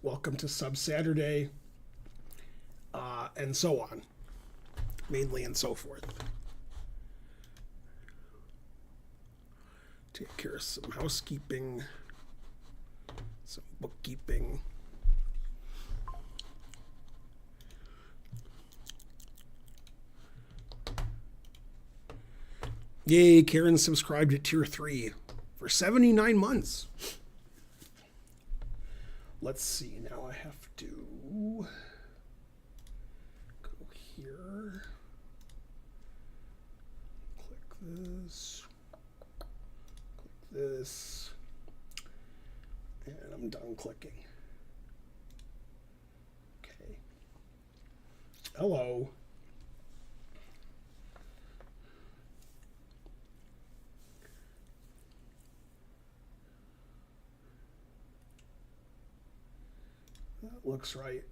welcome to Sub Saturday, and so on, mainly and so forth. Take care of some housekeeping, some bookkeeping. Yay, Karen subscribed at tier 3 for 79 months. Let's see, now I have to go here, click this, and I'm done clicking. Okay. Hello. That looks right.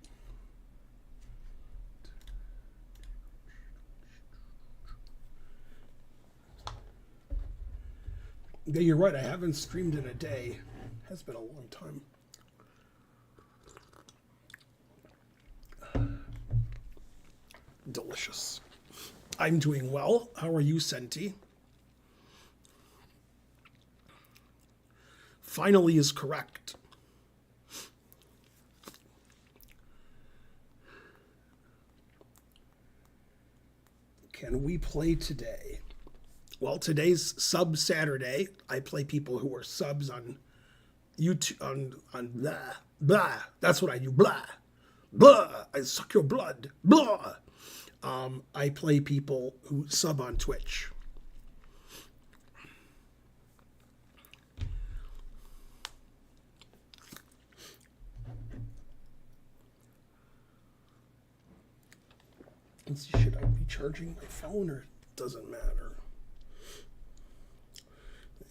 Yeah, you're right. I haven't streamed in a day. Has been a long time. Delicious. I'm doing well. How are you, Senti? Finally is correct. Can we play today? Well, today's Sub Saturday. I play people who are subs on YouTube, on blah, blah. That's what I do, blah, blah. I suck your blood, blah. I play people who sub on Twitch. Let's see, should I be charging my phone or doesn't matter?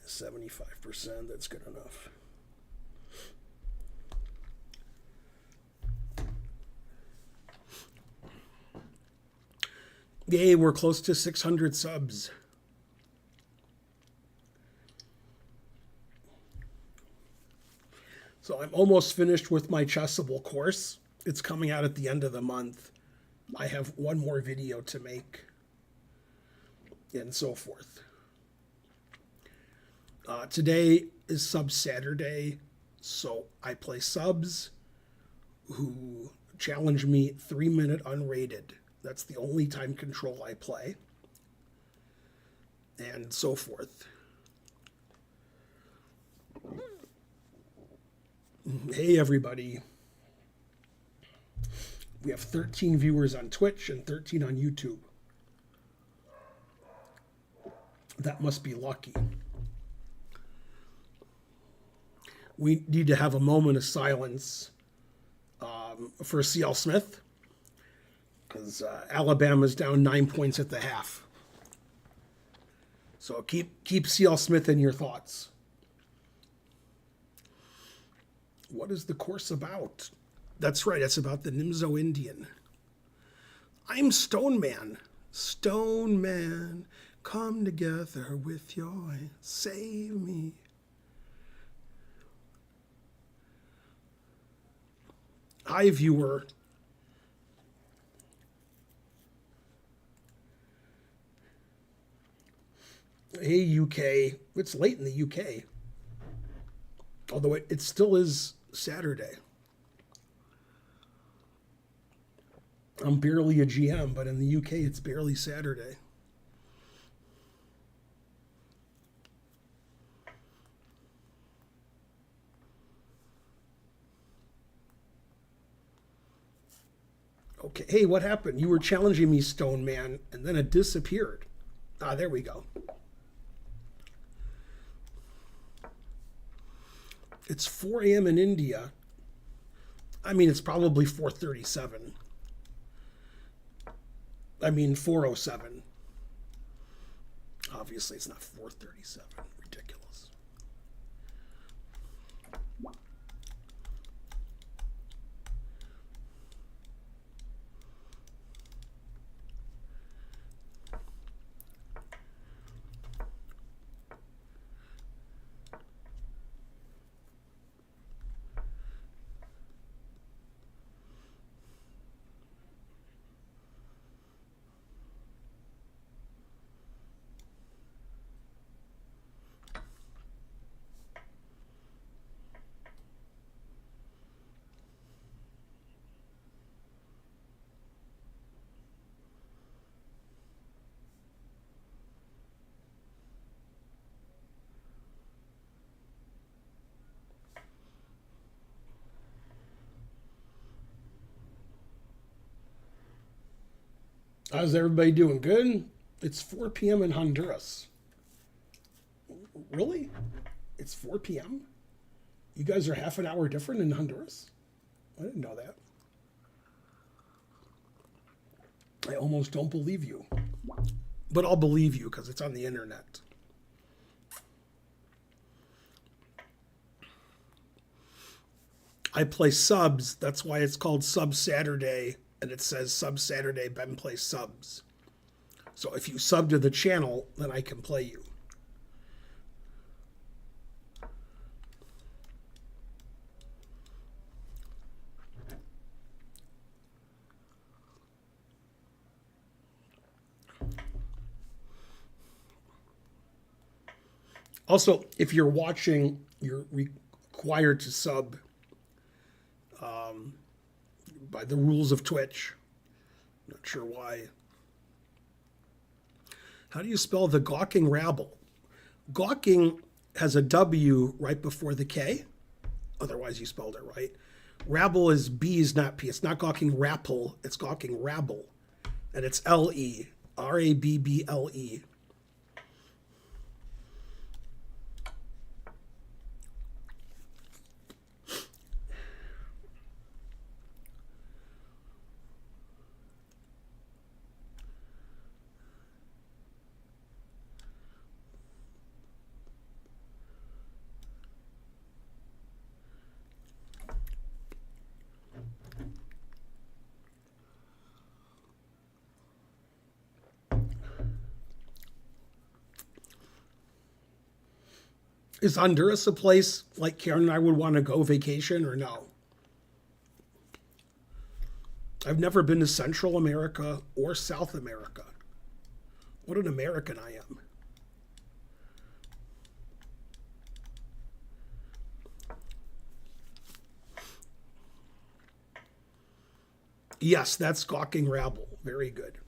75%, that's good enough. Yay, we're close to 600 subs. So I'm almost finished with my Chessable course. It's coming out at the end of the month. I have one more video to make, and so forth. Today is Sub Saturday, so I play subs who challenge me 3-minute unrated. That's the only time control I play, and so forth. Hey, everybody. We have 13 viewers on Twitch and 13 on YouTube. That must be lucky. We need to have a moment of silence for CL Smith, because Alabama's down 9 points at the half. So keep CL Smith in your thoughts. What is the course about? That's right, it's about the Nimzo Indian. I'm Stone Man. Stone Man, come together with your save me. Hi, viewer. Hey, UK. It's late in the UK. Although it still is Saturday. I'm barely a GM, but in the UK, it's barely Saturday. Okay, hey, what happened? You were challenging me, Stone Man, and then it disappeared. Ah, there we go. It's 4 a.m. in India. I mean, it's probably 4:37. I mean, 4:07. Obviously, it's not 4:37. Ridiculous. How's everybody doing? Good? It's 4 p.m. in Honduras. Really? It's 4 p.m.? You guys are half an hour different in Honduras? I didn't know that. I almost don't believe you. But I'll believe you because it's on the internet. I play subs. That's why it's called Sub Saturday. And it says Sub Saturday, Ben plays subs. So if you sub to the channel, then I can play you. Also, if you're watching, you're required to sub by the rules of Twitch. Not sure why. How do you spell the gawking rabble? Gawking has a W right before the K. Otherwise, you spelled it right. Rabble is B's, not P. It's not gawking rapple. It's gawking rabble. And it's L-E. R-A-B-B-L-E. Is Honduras a place like Karen and I would want to go vacation or no? I've never been to Central America or South America. What an American I am. Yes, that's gawking rabble. Very good.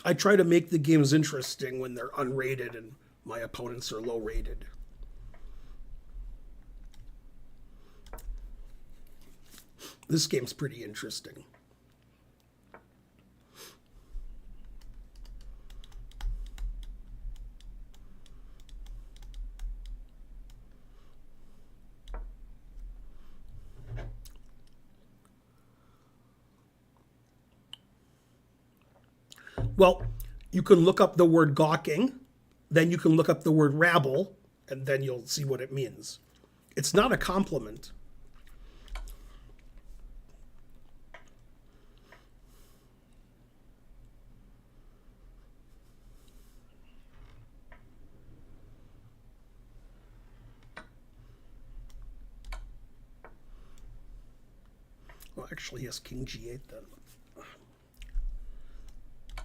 I try to make the games interesting when they're unrated and my opponents are low rated. This game's pretty interesting. Well, you can look up the word gawking, then you can look up the word rabble, and then you'll see what it means. It's not a compliment. Well, actually, yes, King G8 then.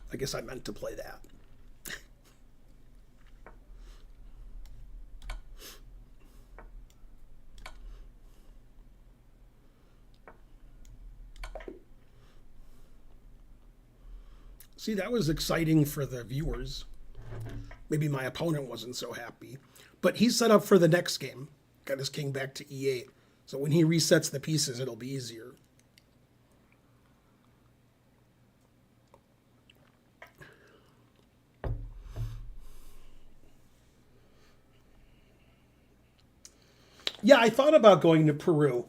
I guess I meant to play that. See, that was exciting for the viewers. Maybe my opponent wasn't so happy. But he's set up for the next game. Got his king back to E8. So when he resets the pieces, it'll be easier. Yeah, I thought about going to Peru.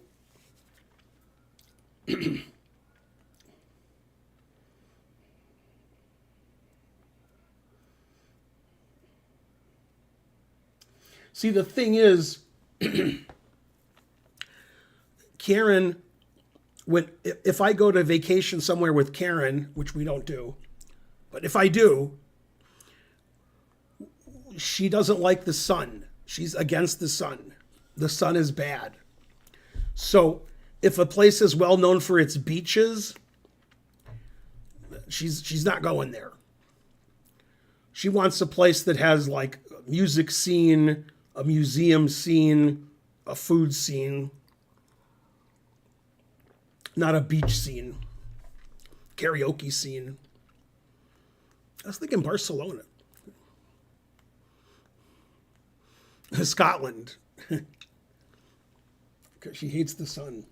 See, the thing is, Karen, if I go to vacation somewhere with Karen, which we don't do, but if I do, she doesn't like the sun. She's against the sun. The sun is bad. So if a place is well known for its beaches, she's not going there. She wants a place that has like a music scene, a museum scene, a food scene, not a beach scene, karaoke scene. was thinking Barcelona. Scotland. Because she hates the sun.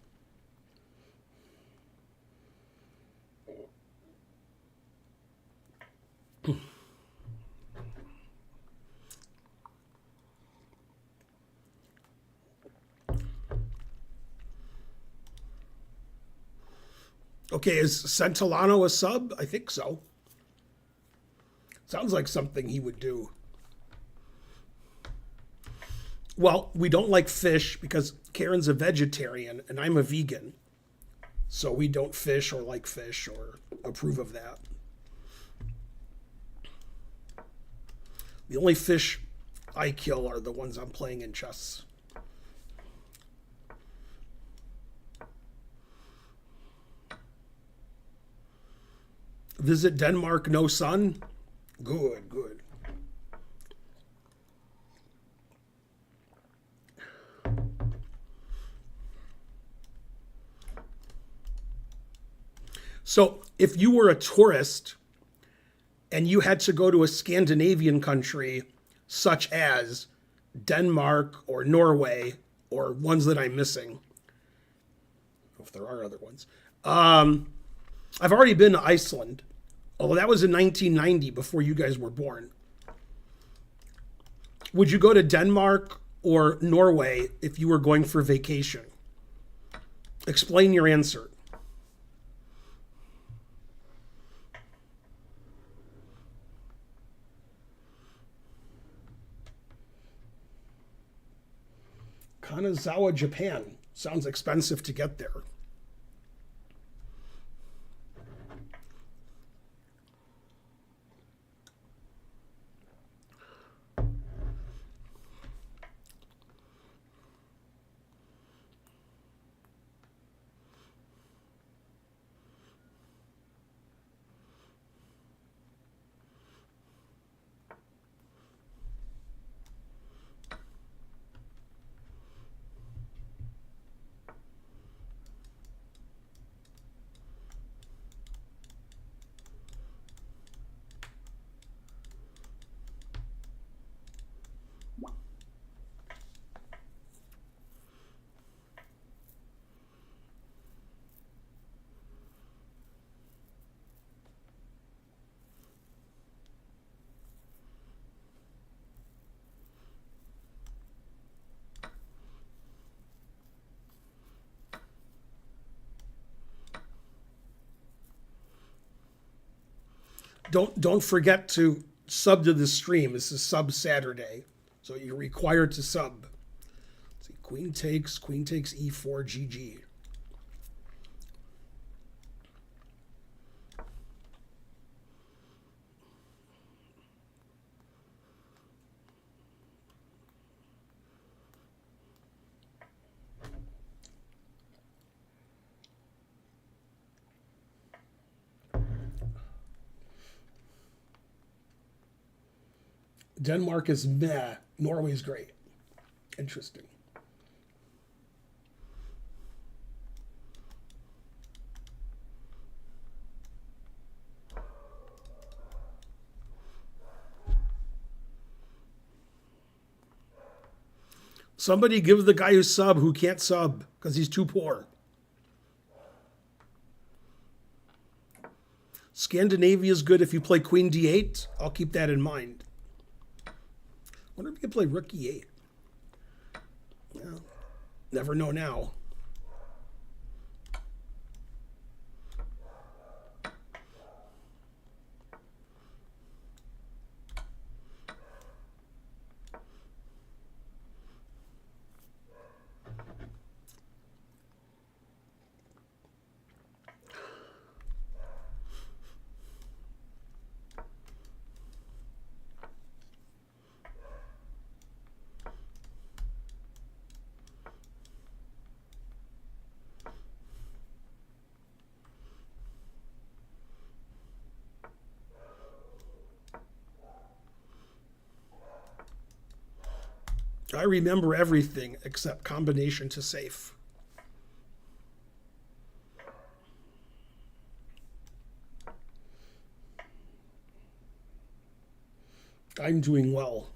Okay, is Santillano a sub? I think so. Sounds like something he would do. Well, we don't like fish because Karen's a vegetarian and I'm a vegan. So we don't fish or like fish or approve of that. The only fish I kill are the ones I'm playing in chess. Visit Denmark, no sun? Good, good. So if you were a tourist and you had to go to a Scandinavian country such as Denmark or Norway or ones that I'm missing, if there are other ones, I've already been to Iceland, although that was in 1990 before you guys were born. Would you go to Denmark or Norway if you were going for vacation? Explain your answer. Kanazawa, Japan. Sounds expensive to get there. Don't forget to sub to the stream. This is sub Saturday, so you're required to sub. Let's see, queen takes e4, GG. Denmark is meh. Norway's great. Interesting. Somebody give the guy who can't sub because he's too poor. Scandinavia is good if you play queen d8. I'll keep that in mind. I wonder if you can play rook e8. Well, never know now. I remember everything except combination to safe. I'm doing well.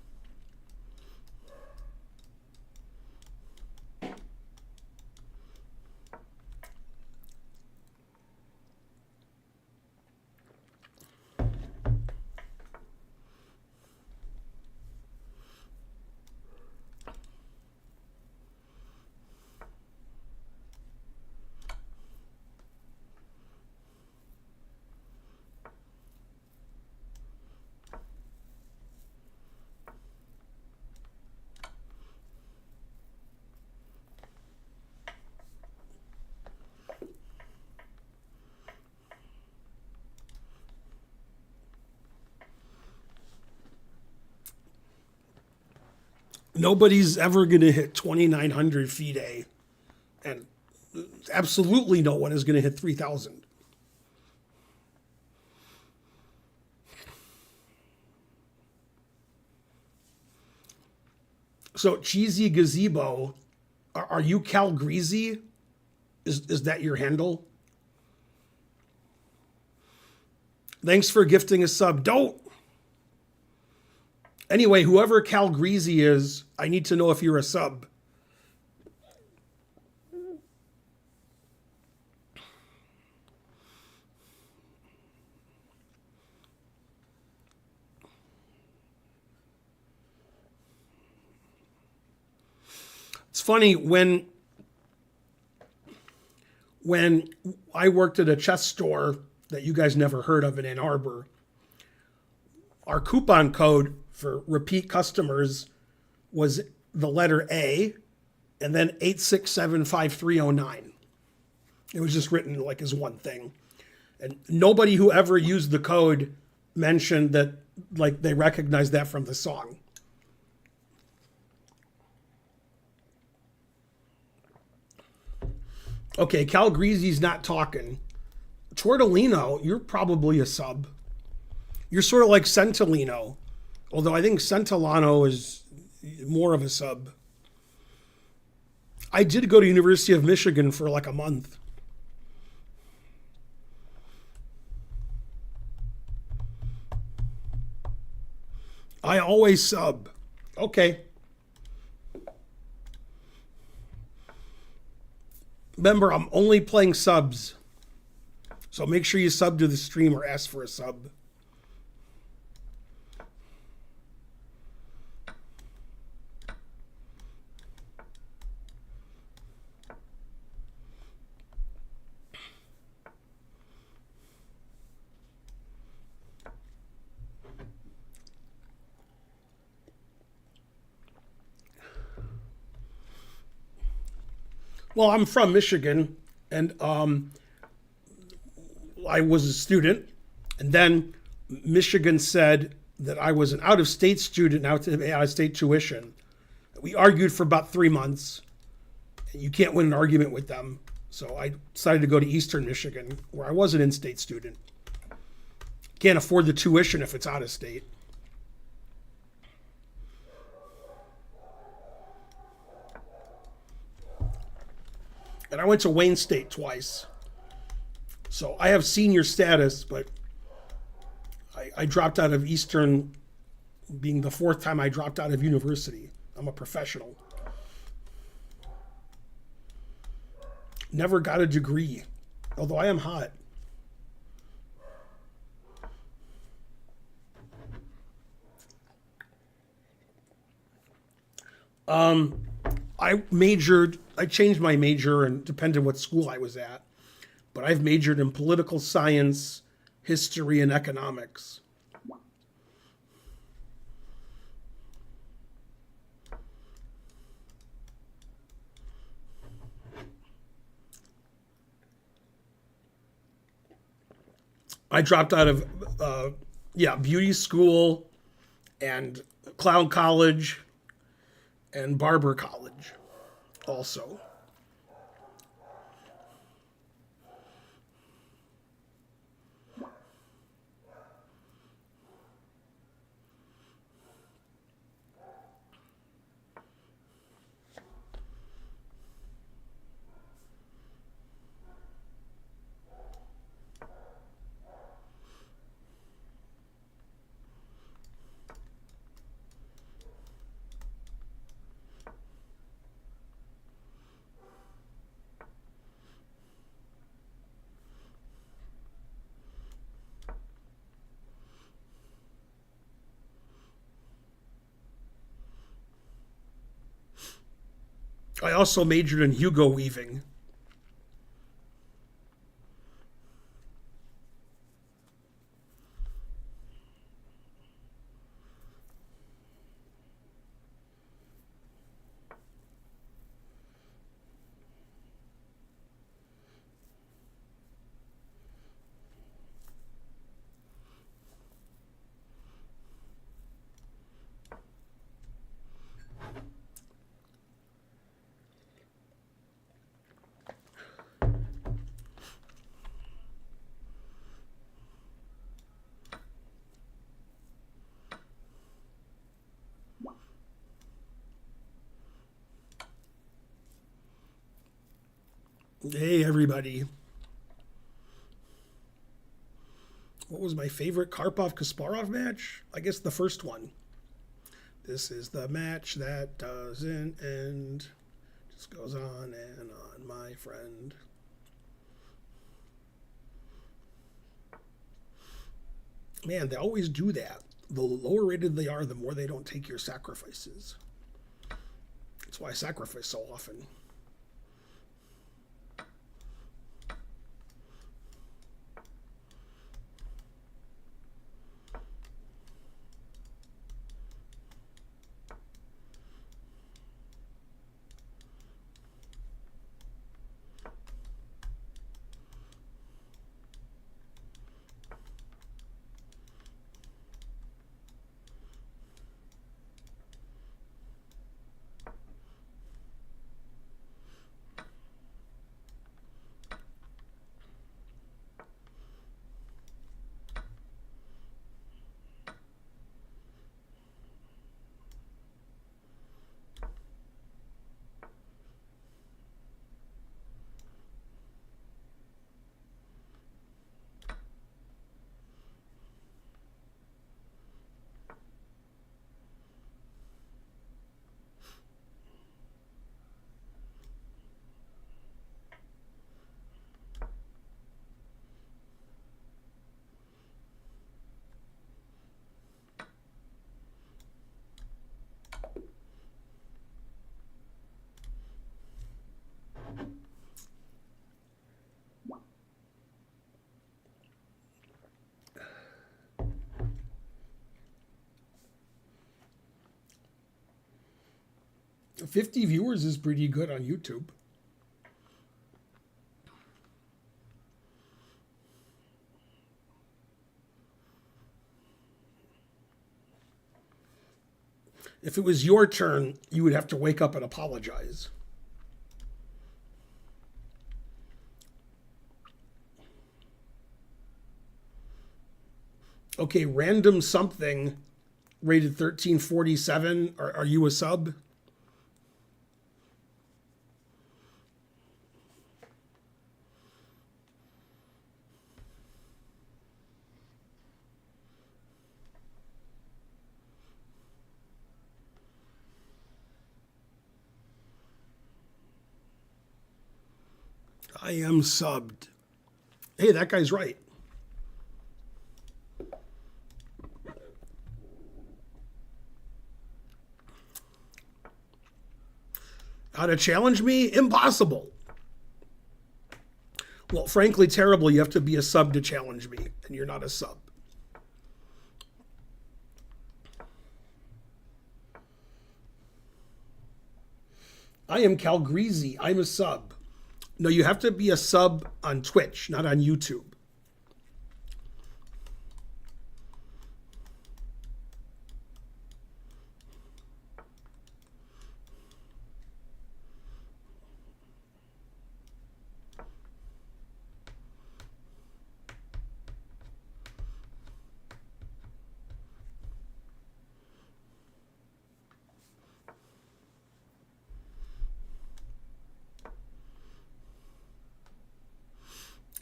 Nobody's ever going to hit 2,900 feet A, and absolutely no one is going to hit 3,000. So cheesy gazebo, are you Cal Greasy? Is that your handle? Thanks for gifting a sub. Don't. Anyway, whoever Cal Greasy is, I need to know if you're a sub. It's funny when I worked at a chess store that you guys never heard of in Ann Arbor, our coupon code for repeat customers was the letter A and then 8675309. It was just written like as one thing. And nobody who ever used the code mentioned that like they recognized that from the song. Okay, Cal Greasy's not talking. Tortellino, you're probably a sub. You're sort of like Centolino, although I think Centolano is more of a sub. I did go to University of Michigan for like a month. I always sub. Okay. Remember, I'm only playing subs. So make sure you sub to the stream or ask for a sub. Well, I'm from Michigan, and I was a student, and then Michigan said that I was an out-of-state student, out of state tuition. We argued for about 3 months. You can't win an argument with them, so I decided to go to Eastern Michigan, where I was an in-state student. Can't afford the tuition if it's out of state. And I went to Wayne State twice. So I have senior status, but I dropped out of Eastern, being the fourth time I dropped out of university. I'm a professional. Never got a degree, although I am hot. I changed my major and depended what school I was at, but I've majored in political science, history, and economics. I dropped out of, beauty school and clown college and barber college also. I also majored in Hugo weaving. Hey, everybody. What was my favorite Karpov-Kasparov match? I guess the first one. This is the match that doesn't end. Just goes on and on, my friend. Man, they always do that. The lower rated they are, the more they don't take your sacrifices. That's why I sacrifice so often. $50 viewers is pretty good on YouTube. If it was your turn, you would have to wake up and apologize. Okay, random something rated 1347. Are you a sub? I am subbed. Hey, that guy's right. How to challenge me? Impossible. Well, frankly, terrible. You have to be a sub to challenge me, and you're not a sub. I am Calgreasy. I'm a sub. No, you have to be a sub on Twitch, not on YouTube.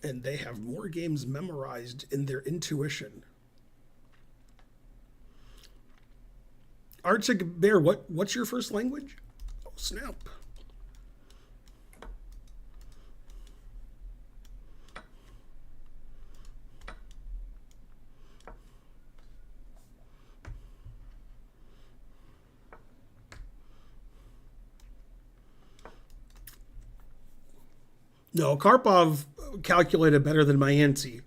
And they have more games memorized in their intuition. Arctic Bear, what's your first language? Oh, snap. No, Karpov calculated better than my auntie.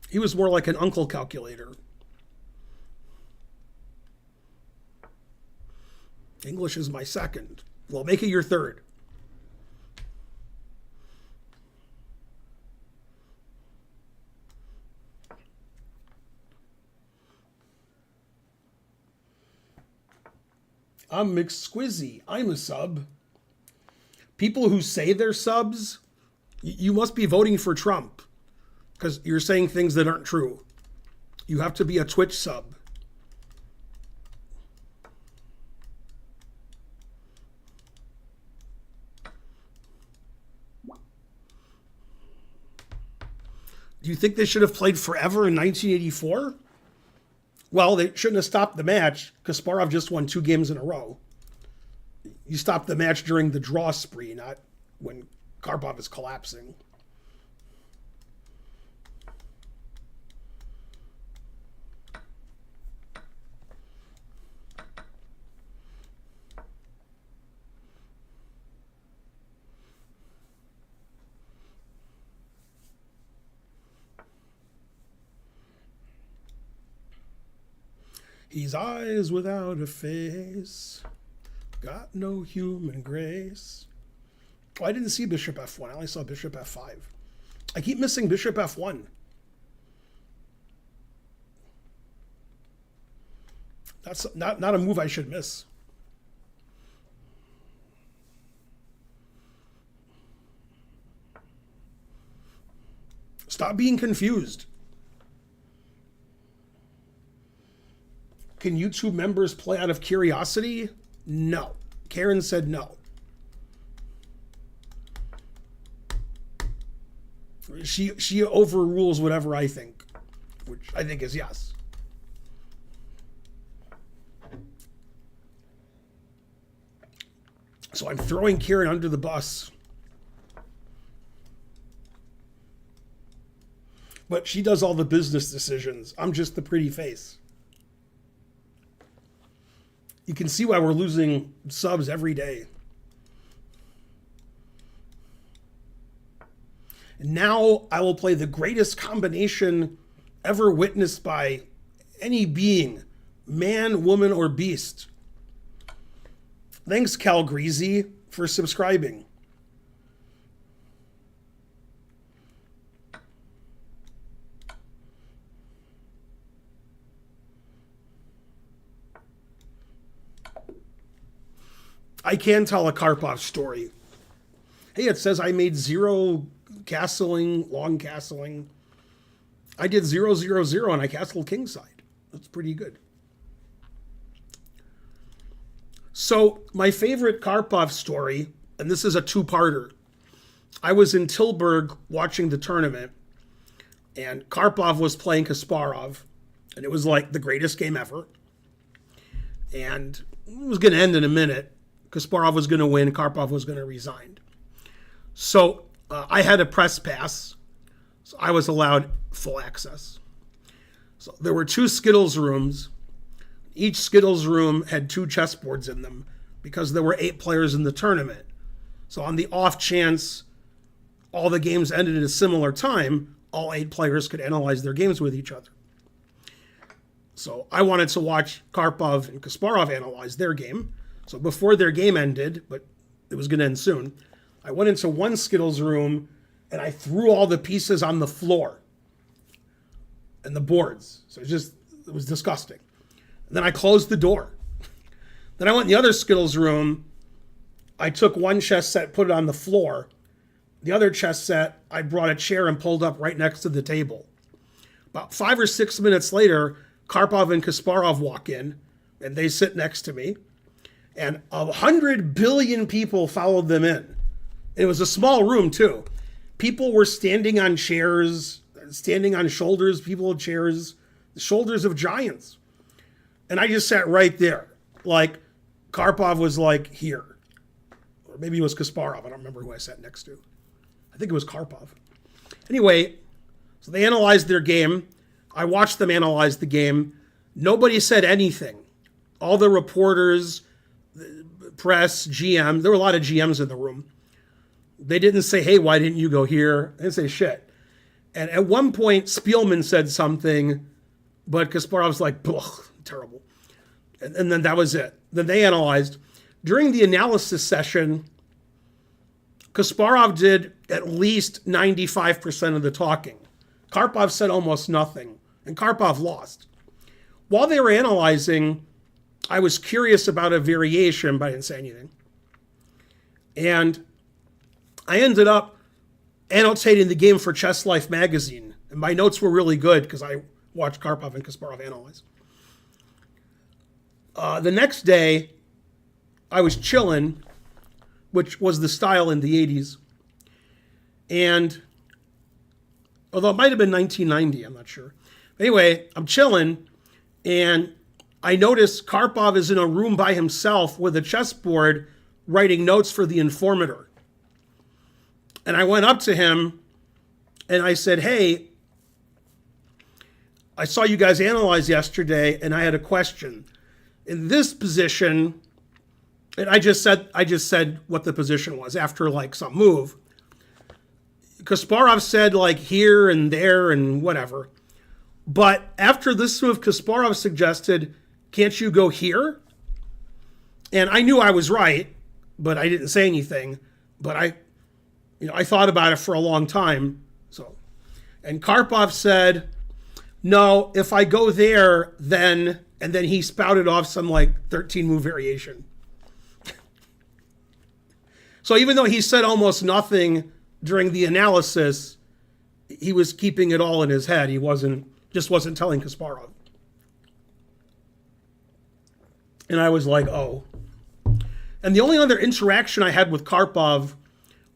He was more like an uncle calculator. English is my second. Well, make it your third. I'm McSquizzy. I'm a sub. People who say they're subs, you must be voting for Trump because you're saying things that aren't true. You have to be a Twitch sub. Do you think they should have played forever in 1984? Well, they shouldn't have stopped the match. Kasparov just won 2 games in a row. You stop the match during the draw spree, not when Karpov is collapsing. He's eyes without a face, got no human grace. Oh, I didn't see bishop f1. I only saw bishop f5. I keep missing bishop f1. That's not a move I should miss. Stop being confused. Can YouTube members play out of curiosity? No. Karen said no. She overrules whatever I think, which I think is yes. So I'm throwing Karen under the bus. But she does all the business decisions. I'm just the pretty face. You can see why we're losing subs every day. And now I will play the greatest combination ever witnessed by any being, man, woman, or beast. Thanks, Cal Greasy, for subscribing. I can tell a Karpov story. Hey, it says I made 0 castling, long castling. I did 0, 0, 0, and I castled kingside. That's pretty good. So my favorite Karpov story, and this is a 2-parter. I was in Tilburg watching the tournament, and Karpov was playing Kasparov, and it was like the greatest game ever. And it was going to end in a minute. Kasparov was going to win. Karpov was going to resign. So I had a press pass. So I was allowed full access. So there were 2 Skittles rooms. Each Skittles room had 2 chessboards in them because there were 8 players in the tournament. So on the off chance all the games ended at a similar time, all 8 players could analyze their games with each other. So I wanted to watch Karpov and Kasparov analyze their game. So before their game ended, but it was going to end soon, I went into one Skittles room and I threw all the pieces on the floor and the boards. So it was disgusting. And then I closed the door. Then I went in the other Skittles room. I took one chess set, put it on the floor. The other chess set, I brought a chair and pulled up right next to the table. About 5 or 6 minutes later, Karpov and Kasparov walk in and they sit next to me. And 100 billion people followed them in. It was a small room, too. People were standing on chairs, standing on shoulders, people with chairs, the shoulders of giants. And I just sat right there. Like, Karpov was like here. Or maybe it was Kasparov. I don't remember who I sat next to. I think it was Karpov. Anyway, so they analyzed their game. I watched them analyze the game. Nobody said anything. All the reporters, press, GM, there were a lot of GMs in the room. They didn't say, hey, why didn't you go here? They didn't say shit. And at one point, Spielman said something, but Kasparov's like, terrible. And then that was it. Then they analyzed. During the analysis session, Kasparov did at least 95% of the talking. Karpov said almost nothing, and Karpov lost. While they were analyzing, I was curious about a variation, but I didn't say anything. And I ended up annotating the game for Chess Life magazine. And my notes were really good because I watched Karpov and Kasparov analyze. The next day, I was chilling, which was the style in the 80s. And although it might have been 1990, I'm not sure. Anyway, I'm chilling, and I noticed Karpov is in a room by himself with a chessboard writing notes for the Informator. And I went up to him and I said, hey, I saw you guys analyze yesterday and I had a question. In this position, and I just said what the position was after like some move. Kasparov said like here and there and whatever. But after this move, Kasparov suggested, can't you go here? And I knew I was right, but I didn't say anything. But I thought about it for a long time. And Karpov said, no, if I go there, then, and then he spouted off some like 13 move variation. So even though he said almost nothing during the analysis, he was keeping it all in his head. He wasn't telling Kasparov. And I was like, oh. And the only other interaction I had with Karpov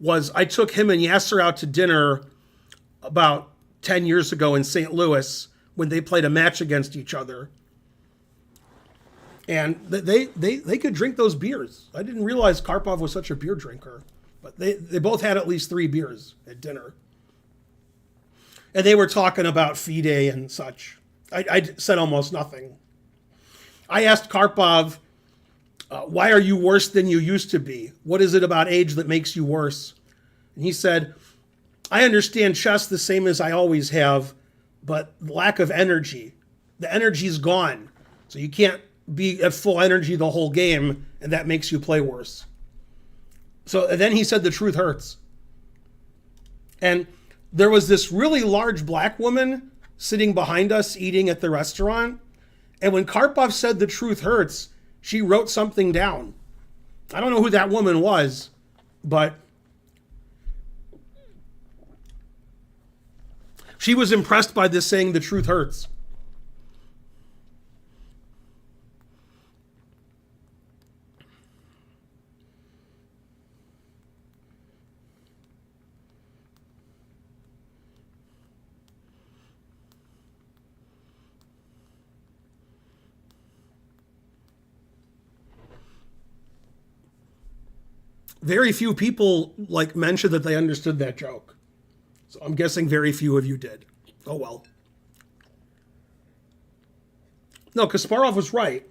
was I took him and Yasser out to dinner about 10 years ago in St. Louis when they played a match against each other. And they could drink those beers. I didn't realize Karpov was such a beer drinker. But they both had at least 3 beers at dinner. And they were talking about FIDE and such. I said almost nothing. I asked Karpov, why are you worse than you used to be? What is it about age that makes you worse? And he said, I understand chess the same as I always have, but lack of energy. The energy's gone. So you can't be at full energy the whole game, and that makes you play worse. So then he said the truth hurts. And there was this really large black woman sitting behind us eating at the restaurant. And when Karpov said the truth hurts, she wrote something down. I don't know who that woman was, but she was impressed by this saying the truth hurts. Very few people mentioned that they understood that joke. So I'm guessing very few of you did. Oh well. No, Kasparov was right.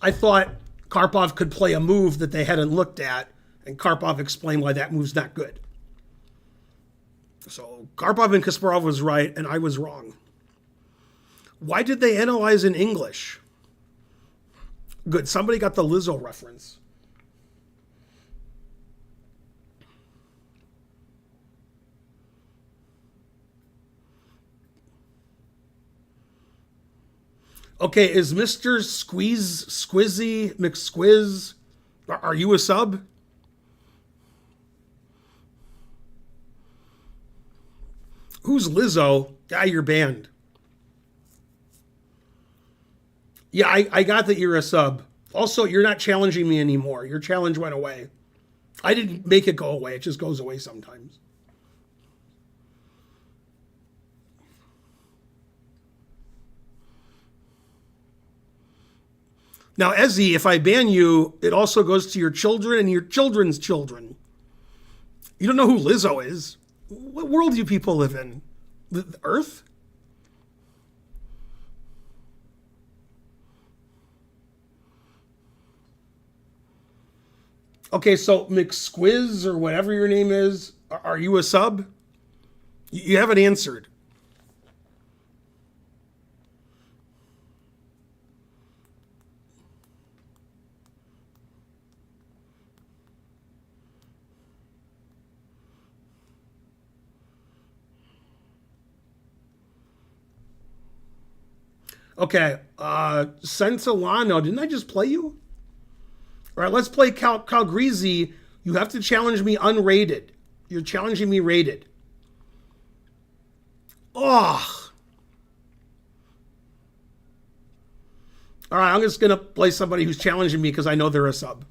I thought Karpov could play a move that they hadn't looked at, and Karpov explained why that move's not good. So Karpov and Kasparov was right, and I was wrong. Why did they analyze in English? Good, somebody got the Lizzo reference. Okay, is Mr. Squizzy McSquiz, are you a sub? Who's Lizzo? Yeah, you're banned. Yeah, I got that you're a sub. Also, you're not challenging me anymore. Your challenge went away. I didn't make it go away. It just goes away sometimes. Now, Ezzy, if I ban you, it also goes to your children and your children's children. You don't know who Lizzo is. What world do you people live in? The Earth? Okay, so McSquiz or whatever your name is, Are you a sub? You haven't answered. Okay, Centilano, didn't I just play you? All right, let's play Calgreasy. You have to challenge me unrated. You're challenging me rated. Oh. All right, I'm just going to play somebody who's challenging me because I know they're a sub.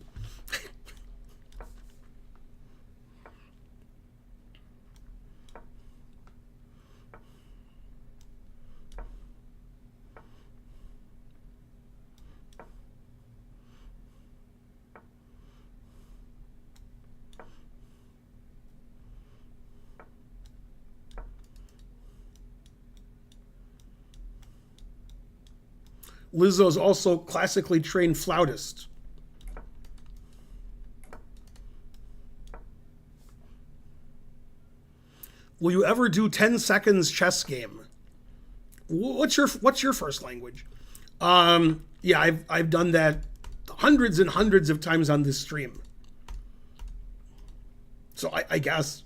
Lizzo's also classically trained flautist. Will you ever do 10 seconds chess game? What's your first language? Yeah, I've done that hundreds and hundreds of times on this stream. So I guess.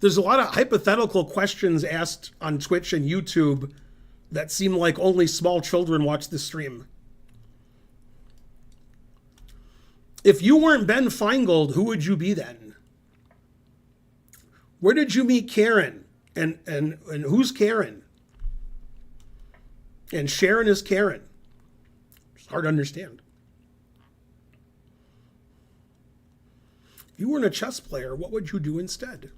There's a lot of hypothetical questions asked on Twitch and YouTube that seem like only small children watch the stream. If you weren't Ben Feingold, who would you be then? Where did you meet Karen? And who's Karen? And Sharon is Karen. It's hard to understand. If you weren't a chess player, what would you do instead?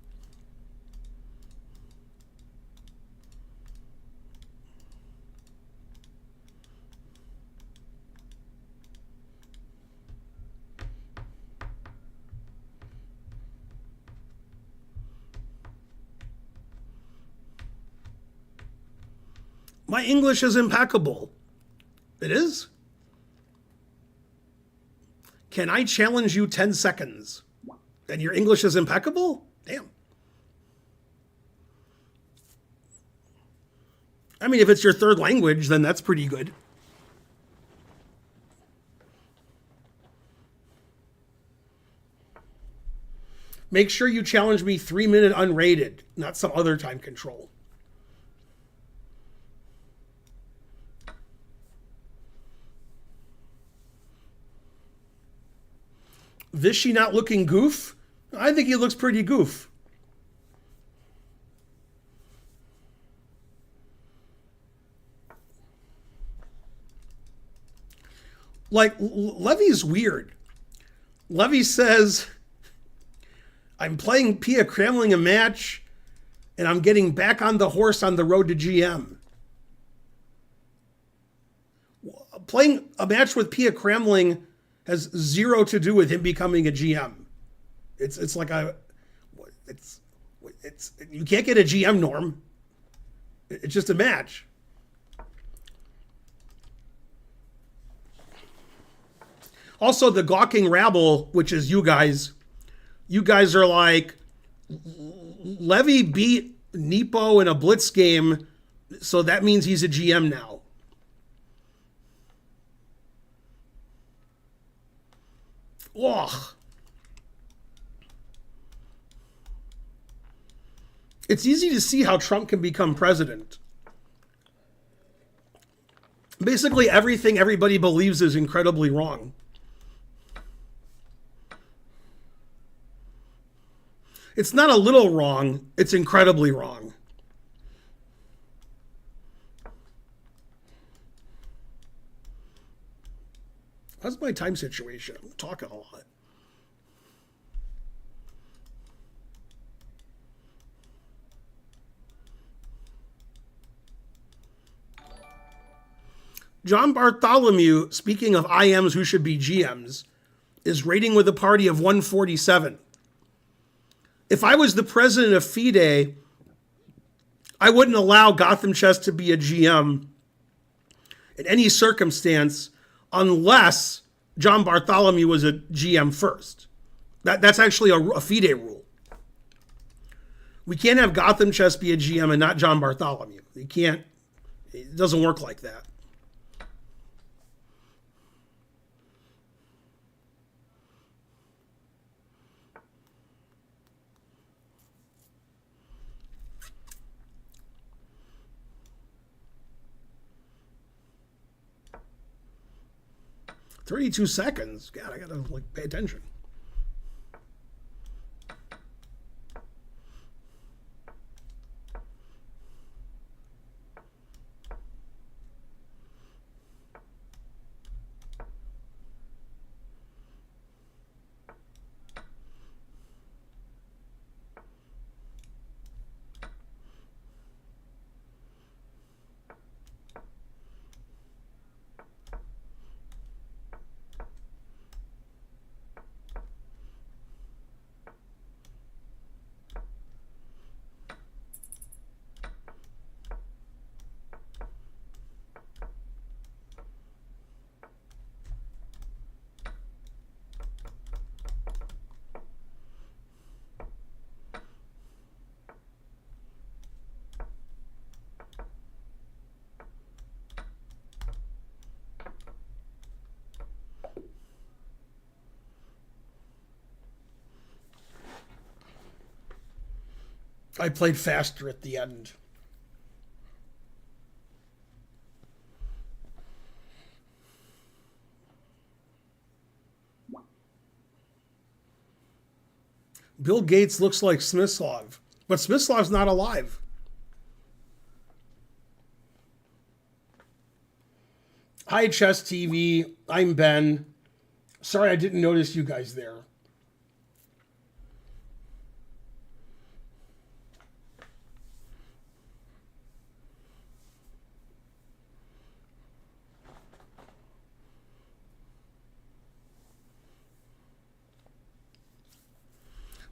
My English is impeccable. It is? Can I challenge you 10 seconds? And your English is impeccable? Damn. I mean, if it's your third language, then that's pretty good. Make sure you challenge me 3-minute unrated, not some other time control. Vishy not looking goof? I think he looks pretty goof. Like, Levy's weird. Levy says, I'm playing Pia Kramling a match, and I'm getting back on the horse on the road to GM. Playing a match with Pia Kramling has zero to do with him becoming a GM. It's like it's you can't get a GM, Norm. It's just a match. Also, the gawking rabble, which is you guys are like, Levy beat Nepo in a blitz game, so that means he's a GM now. Ugh. It's easy to see how Trump can become president. Basically, everything everybody believes is incredibly wrong. It's not a little wrong, it's incredibly wrong. How's my time situation? I'm talking a lot. John Bartholomew, speaking of IMs who should be GMs, is rating with a party of 147. If I was the president of FIDE, I wouldn't allow Gotham Chess to be a GM in any circumstance unless John Bartholomew was a GM first. That's actually a FIDE rule. We can't have Gotham Chess be a GM and not John Bartholomew. You can't. It doesn't work like that. "32 seconds. God, I gotta pay attention." I played faster at the end. Bill Gates looks like Smyslov, but Smyslov's not alive. Hi, Chess TV. I'm Ben. Sorry I didn't notice you guys there.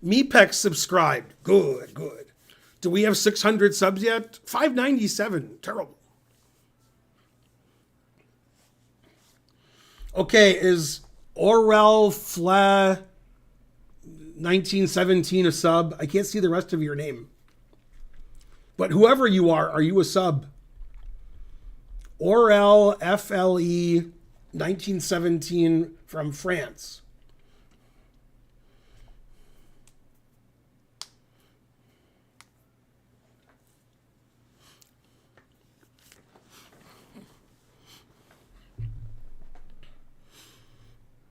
Mepex subscribed. Good, good. Do we have 600 subs yet? 597. Terrible. Okay, is Orel Fla 1917 a sub? I can't see the rest of your name. But whoever you are you a sub? Orel FLE 1917 from France.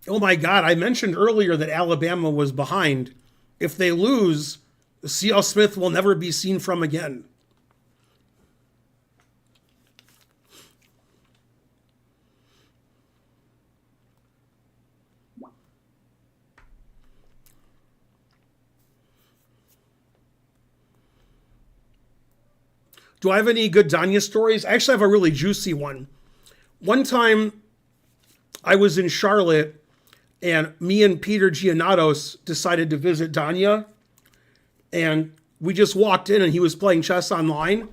Oh my God, I mentioned earlier that Alabama was behind. If they lose, C.L. Smith will never be seen from again. Do I have any good Danya stories? I actually have a really juicy one. One time I was in Charlotte and me and Peter Giannatos decided to visit Danya. And we just walked in and he was playing chess online.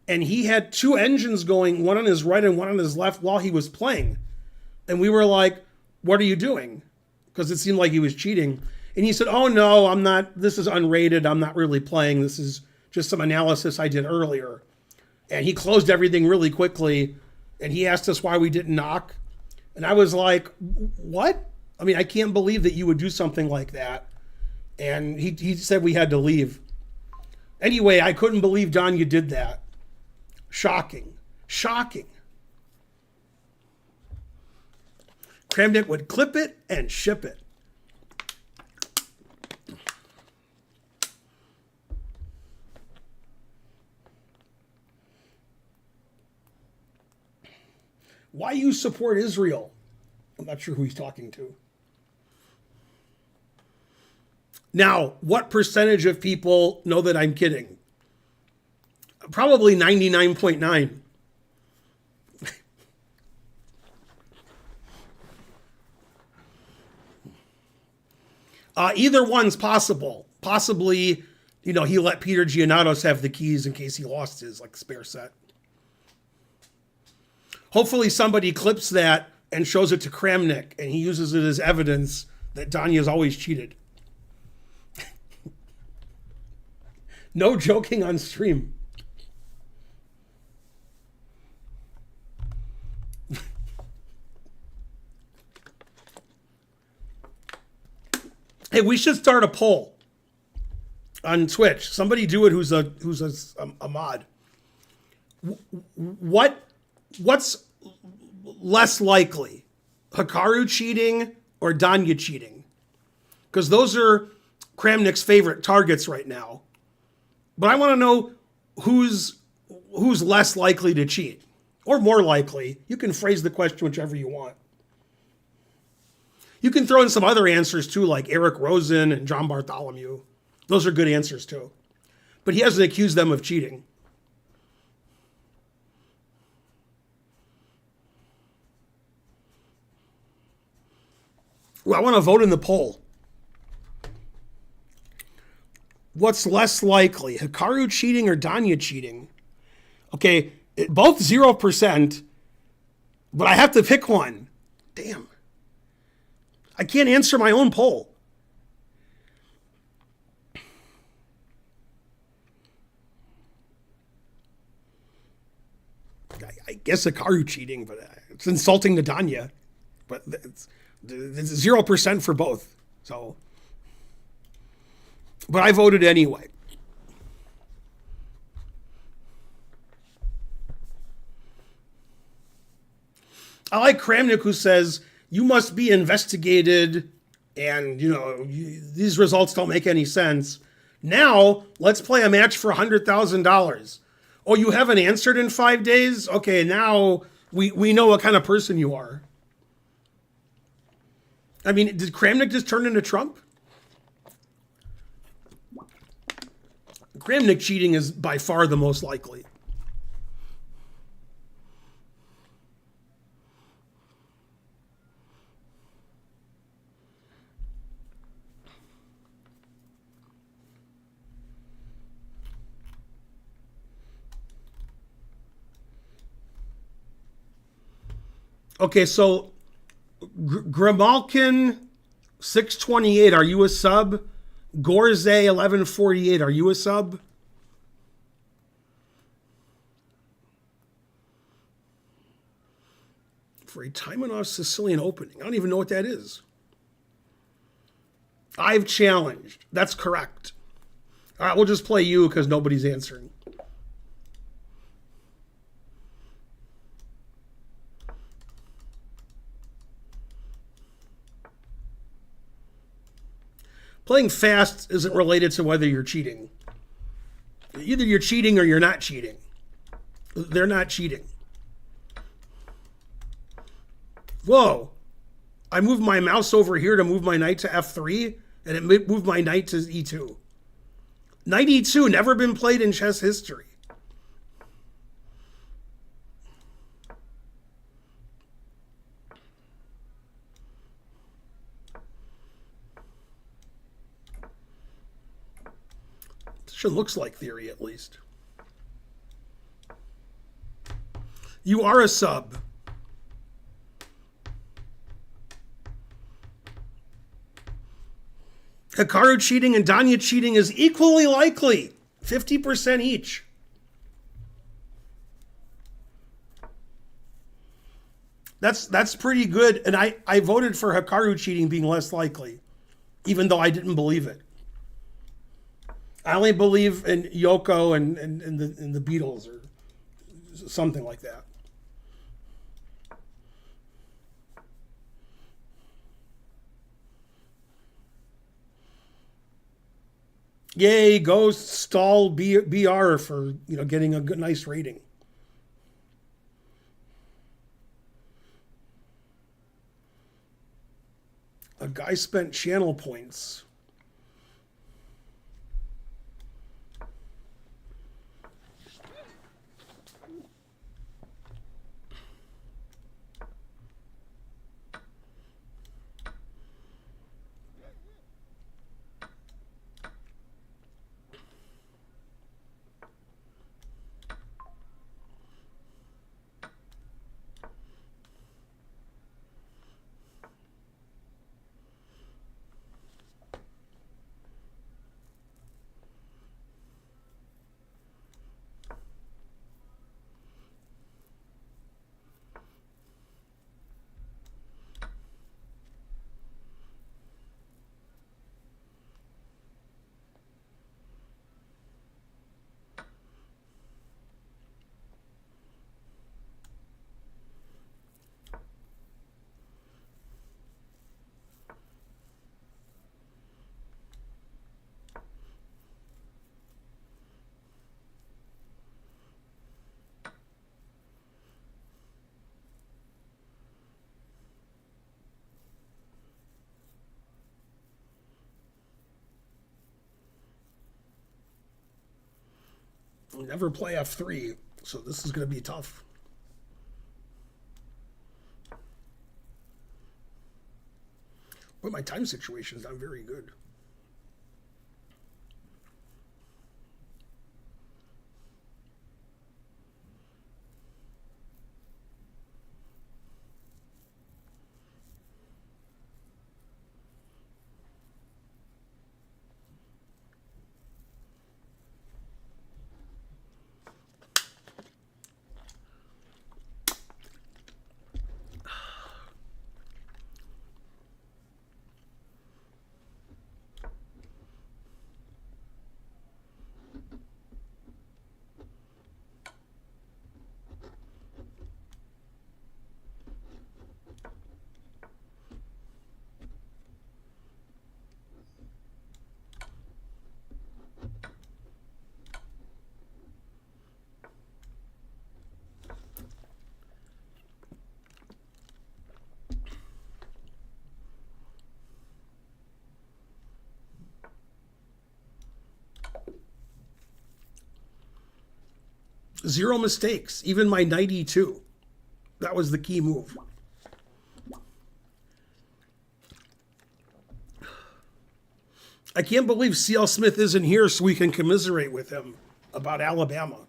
And he had two engines going, one on his right and one on his left while he was playing. And we were like, "What are you doing?" Because it seemed like he was cheating. And he said, "Oh no, I'm not, this is unrated. I'm not really playing. This is just some analysis I did earlier." And he closed everything really quickly. And he asked us why we didn't knock. And I was like, "What? I mean, I can't believe that you would do something like that." And he said we had to leave. Anyway, I couldn't believe Danya did that. Shocking. Shocking. Kramnik would clip it and ship it. Why you support Israel? I'm not sure who he's talking to. Now, what percentage of people know that I'm kidding? Probably 99.9. Either one's possible, Possibly, he let Peter Giannatos have the keys in case he lost his spare set. Hopefully somebody clips that and shows it to Kramnik, and he uses it as evidence that Danya's always cheated. No joking on stream. Hey, we should start a poll on Twitch. Somebody do it who's a mod. What's less likely, Hikaru cheating or Danya cheating? Because those are Kramnik's favorite targets right now. But I want to know who's less likely to cheat or more likely. You can phrase the question whichever you want. You can throw in some other answers too, like Eric Rosen and John Bartholomew. Those are good answers too. But he hasn't accused them of cheating. Well, I want to vote in the poll. What's less likely, Hikaru cheating or Danya cheating? Okay, both 0%, but I have to pick one. Damn. I can't answer my own poll. I guess Hikaru cheating, but it's insulting to Danya. But it's 0% for both. So, but I voted anyway. I like Kramnik, who says, you must be investigated and, these results don't make any sense. Now, let's play a match for $100,000. Oh, you haven't answered in 5 days? Okay, now we know what kind of person you are. I mean, did Kramnik just turn into Trump? Kramnik cheating is by far the most likely. Okay, so Grimalkin 628, are you a sub? Gorze 1148, are you a sub? For a Taimanov Sicilian opening. I don't even know what that is. I've challenged. That's correct. All right, we'll just play you because nobody's answering. Playing fast isn't related to whether you're cheating. Either you're cheating or you're not cheating. They're not cheating. Whoa. I moved my mouse over here to move my knight to f3, and it moved my knight to e2. Knight e2, never been played in chess history. Sure looks like theory, at least. You are a sub. Hikaru cheating and Danya cheating is equally likely. 50% each. That's pretty good. And I voted for Hikaru cheating being less likely, even though I didn't believe it. I only believe in Yoko and the Beatles or something like that. Yay, go stall BR for getting a good nice rating. A guy spent channel points. Never play f3, so this is going to be tough. But my time situation is not very good. Zero mistakes, even my knight e2. That was the key move. I can't believe C.L. Smith isn't here so we can commiserate with him about Alabama.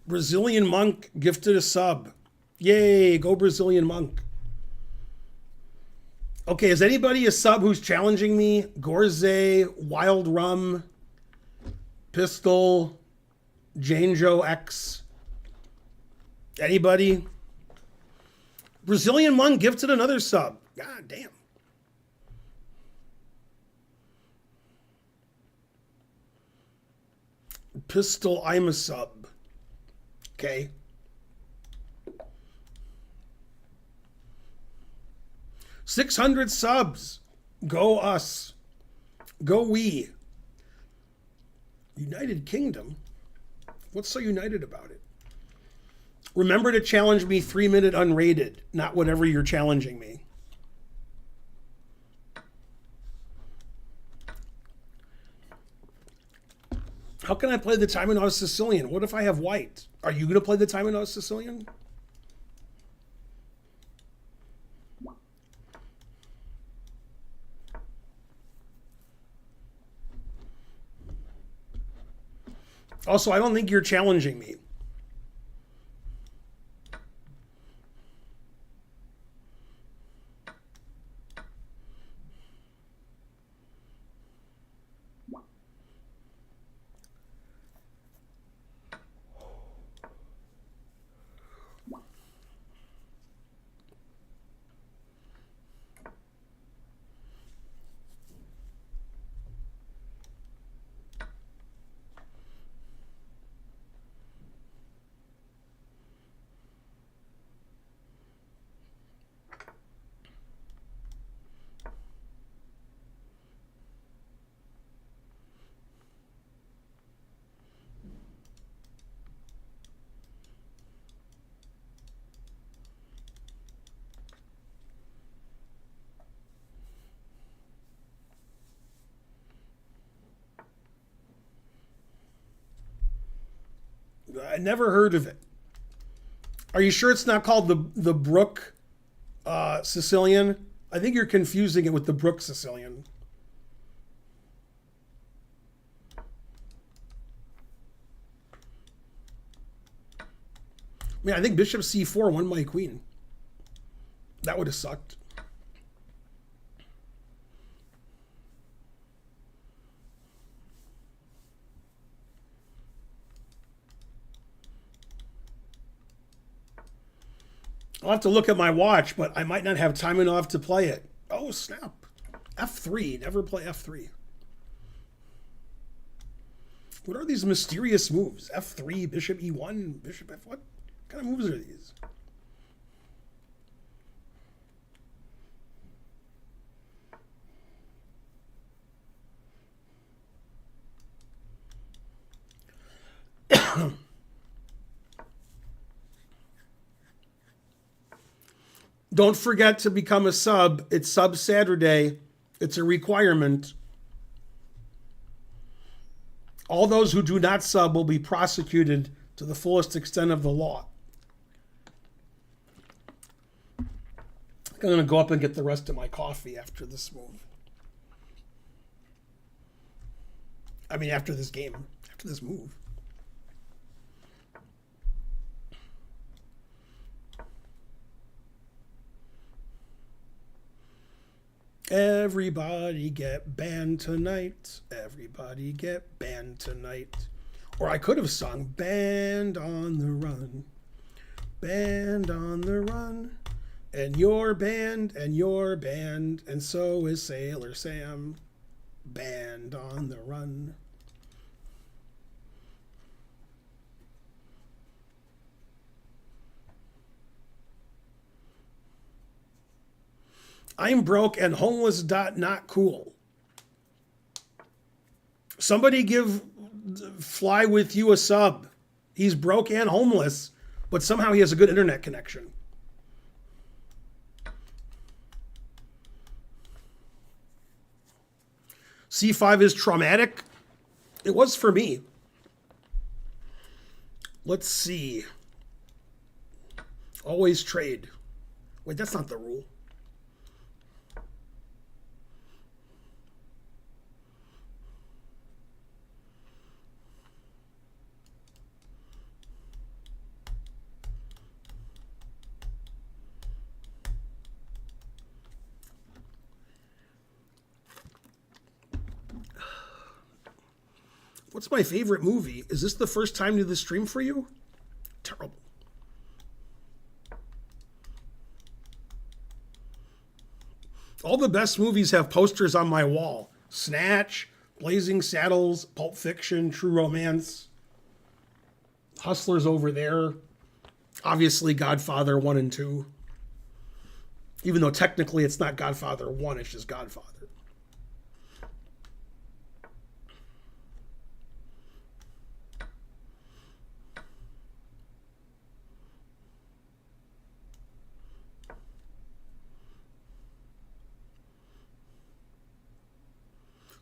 Brazilian Monk gifted a sub. Yay, go Brazilian Monk. Okay, is anybody a sub who's challenging me? Gorze, Wild Rum, Pistol, Janjo X. Anybody? Brazilian Monk gifted another sub. God damn. Pistol, I'm a sub. Okay. $600 subs. Go us. Go we. United Kingdom? What's so united about it? Remember to challenge me 3-minute unrated, not whatever you're challenging me. How can I play the Taimanov Sicilian? What if I have white? Are you going to play the Taimanov Sicilian? Also, I don't think you're challenging me. I never heard of it. Are you sure it's not called the Brook Sicilian? I think you're confusing it with the Brook Sicilian. I mean, I think Bishop C4 won my queen. That would have sucked. I'll have to look at my watch, but I might not have time enough to play it. Oh, snap. F3. Never play F3. What are these mysterious moves? F3, Bishop E1, Bishop F... What kind of moves are these? Don't forget to become a sub. It's Sub Saturday. It's a requirement. All those who do not sub will be prosecuted to the fullest extent of the law. I'm going to go up and get the rest of my coffee after this move. I mean, after this game, after this move. Everybody get banned tonight. Everybody get banned tonight. Or I could have sung Band on the Run. Band on the run. And your band, and so is Sailor Sam. Band on the run. I'm broke and homeless. Not cool. Somebody give Fly With You a sub. He's broke and homeless, but somehow he has a good internet connection. C5 is traumatic. It was for me. Let's see. Always trade. Wait, that's not the rule. What's my favorite movie? Is this the first time to the stream for you? Terrible. All the best movies have posters on my wall. Snatch, Blazing Saddles, Pulp Fiction, True Romance. Hustlers over there. Obviously Godfather 1 and 2. Even though technically it's not Godfather 1, it's just Godfather.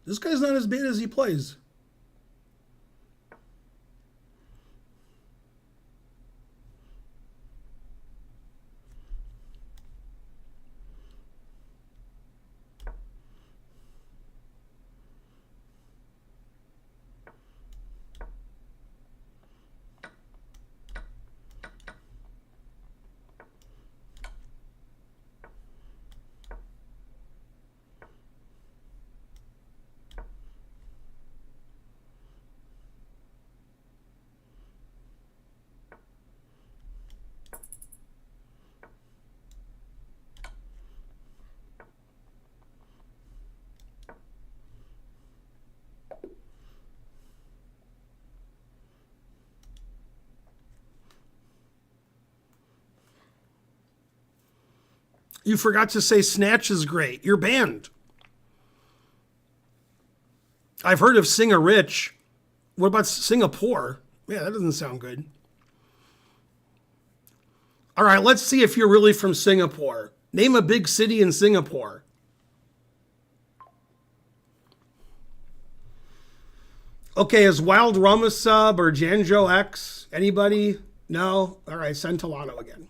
This guy's not as bad as he plays. You forgot to say Snatch is great. You're banned. I've heard of Sing-a-Rich. What about Singapore? Yeah, that doesn't sound good. All right, let's see if you're really from Singapore. Name a big city in Singapore. Okay, is Wild Rum a sub or Janjo X? Anybody? No? All right, Santolano again.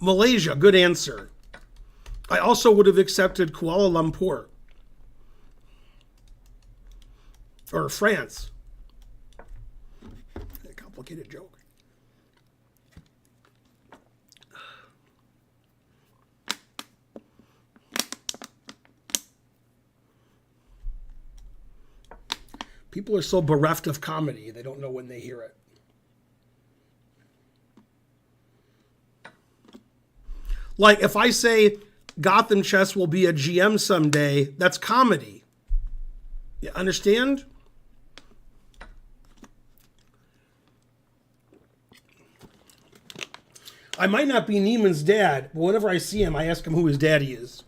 Malaysia, good answer. I also would have accepted Kuala Lumpur. Or France. A complicated joke. People are so bereft of comedy, they don't know when they hear it. Like, if I say Gotham Chess will be a GM someday, that's comedy. You understand? I might not be Neiman's dad, but whenever I see him, I ask him who his daddy is.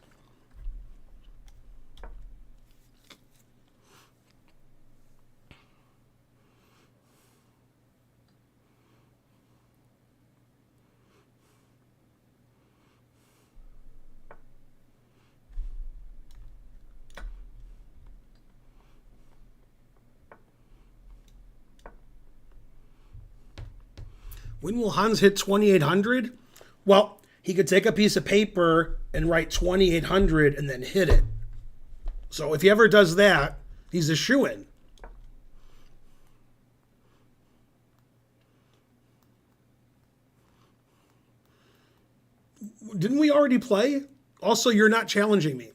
When will Hans hit 2,800? Well, he could take a piece of paper and write 2,800 and then hit it. So if he ever does that, he's a shoo-in. Didn't we already play? Also, you're not challenging me.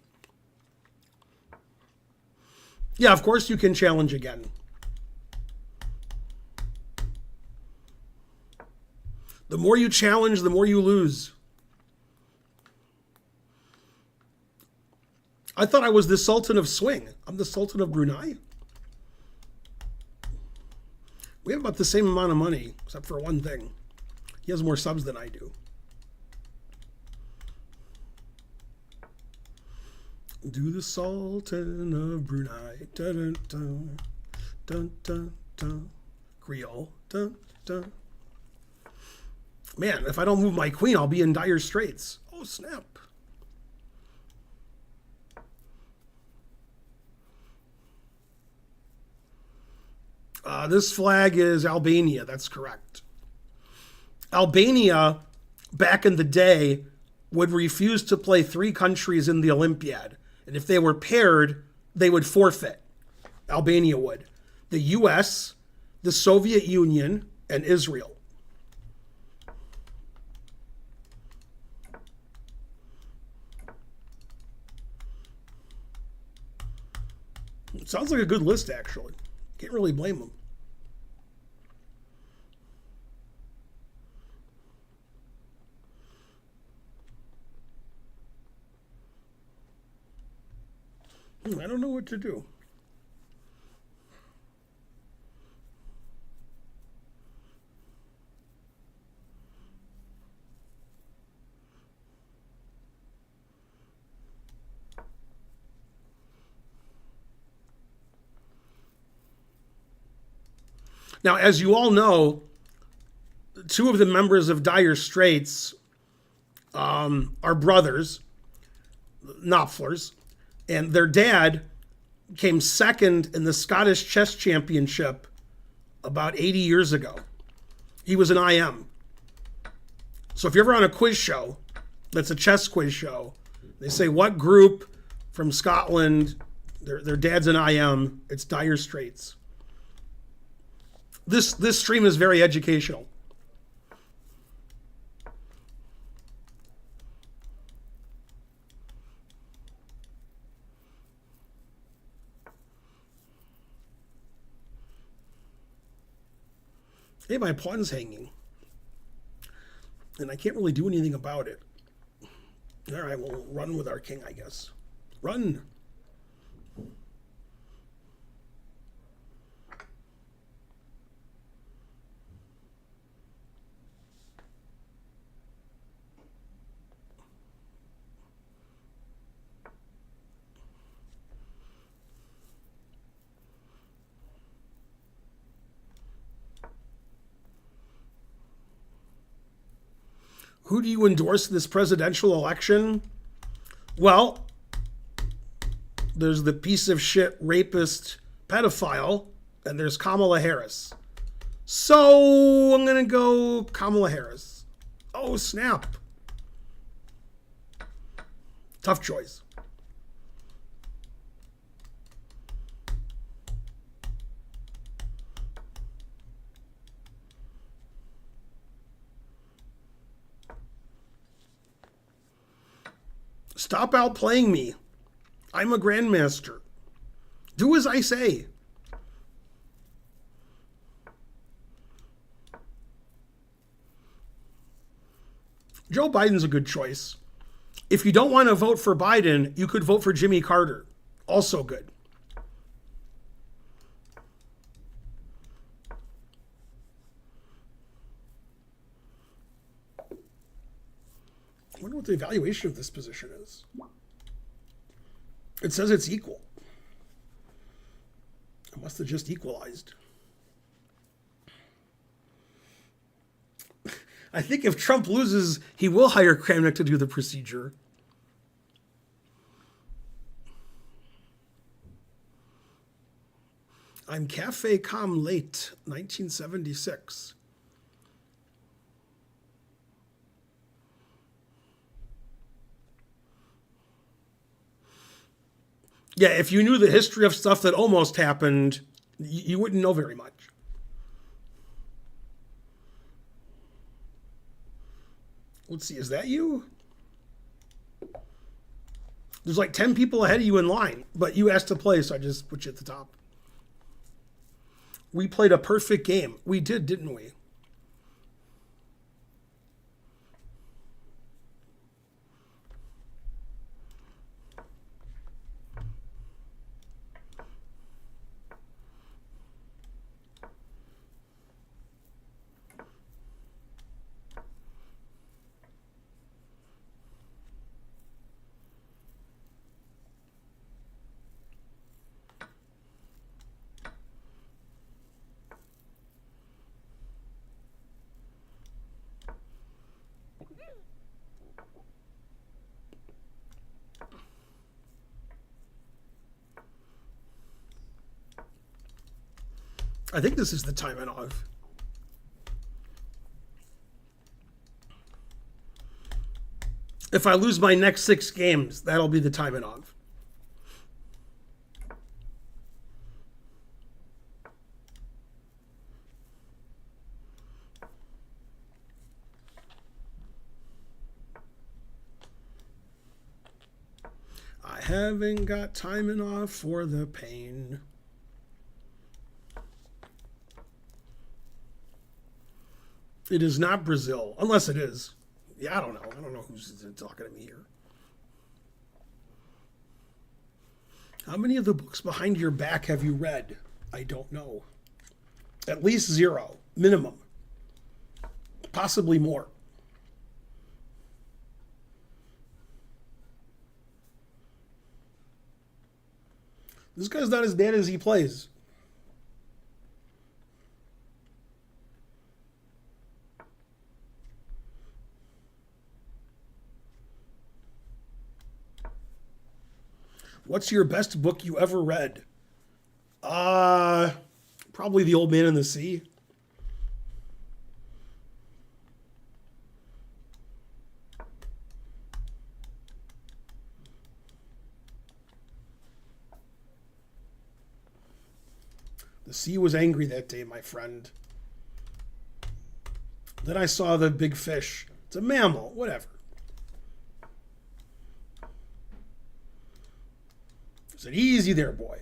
Yeah, of course you can challenge again. The more you challenge, the more you lose. I thought I was the Sultan of Swing. I'm the Sultan of Brunei. We have about the same amount of money, except for one thing. He has more subs than I do. Do the Sultan of Brunei. Dun, dun, dun, dun, dun. Creole. Dun, dun. Man, if I don't move my queen, I'll be in dire straits. Oh, snap. This flag is Albania. That's correct. Albania, back in the day, would refuse to play 3 countries in the Olympiad. And if they were paired, they would forfeit. Albania would. The US, the Soviet Union, and Israel. It sounds like a good list, actually. Can't really blame them. I don't know what to do. Now, as you all know, 2 of the members of Dire Straits are brothers, Knopflers, and their dad came second in the Scottish Chess Championship about 80 years ago. He was an IM. So if you're ever on a quiz show, that's a chess quiz show, they say, what group from Scotland, their dad's an IM, it's Dire Straits. This stream is very educational. Hey, my pawn's hanging. And I can't really do anything about it. All right, we'll run with our king, I guess. Run. Who do you endorse this presidential election? Well, there's the piece of shit rapist pedophile, and there's Kamala Harris. So I'm going to go Kamala Harris. Oh, snap. Tough choice. Stop outplaying me. I'm a grandmaster. Do as I say. Joe Biden's a good choice. If you don't want to vote for Biden, you could vote for Jimmy Carter. Also good. what the evaluation of this position is. It says it's equal. It must have just equalized. I think if Trump loses, he will hire Kramnik to do the procedure. I'm Cafe Com late, 1976. Yeah, if you knew the history of stuff that almost happened, you wouldn't know very much. Let's see, is that you? There's like 10 people ahead of you in line, but you asked to play, so I just put you at the top. We played a perfect game. We did, didn't we? I think this is the Taimanov. If I lose my next 6 games, that'll be the Taimanov. I haven't got Taimanov for the pain. It is not Brazil, unless it is. Yeah, I don't know. I don't know who's talking to me here. How many of the books behind your back have you read? I don't know. At least 0, minimum. Possibly more. This guy's not as bad as he plays. What's your best book you ever read? Probably The Old Man and the Sea. The sea was angry that day, my friend. Then I saw the big fish. It's a mammal, whatever. I said, easy there, boy.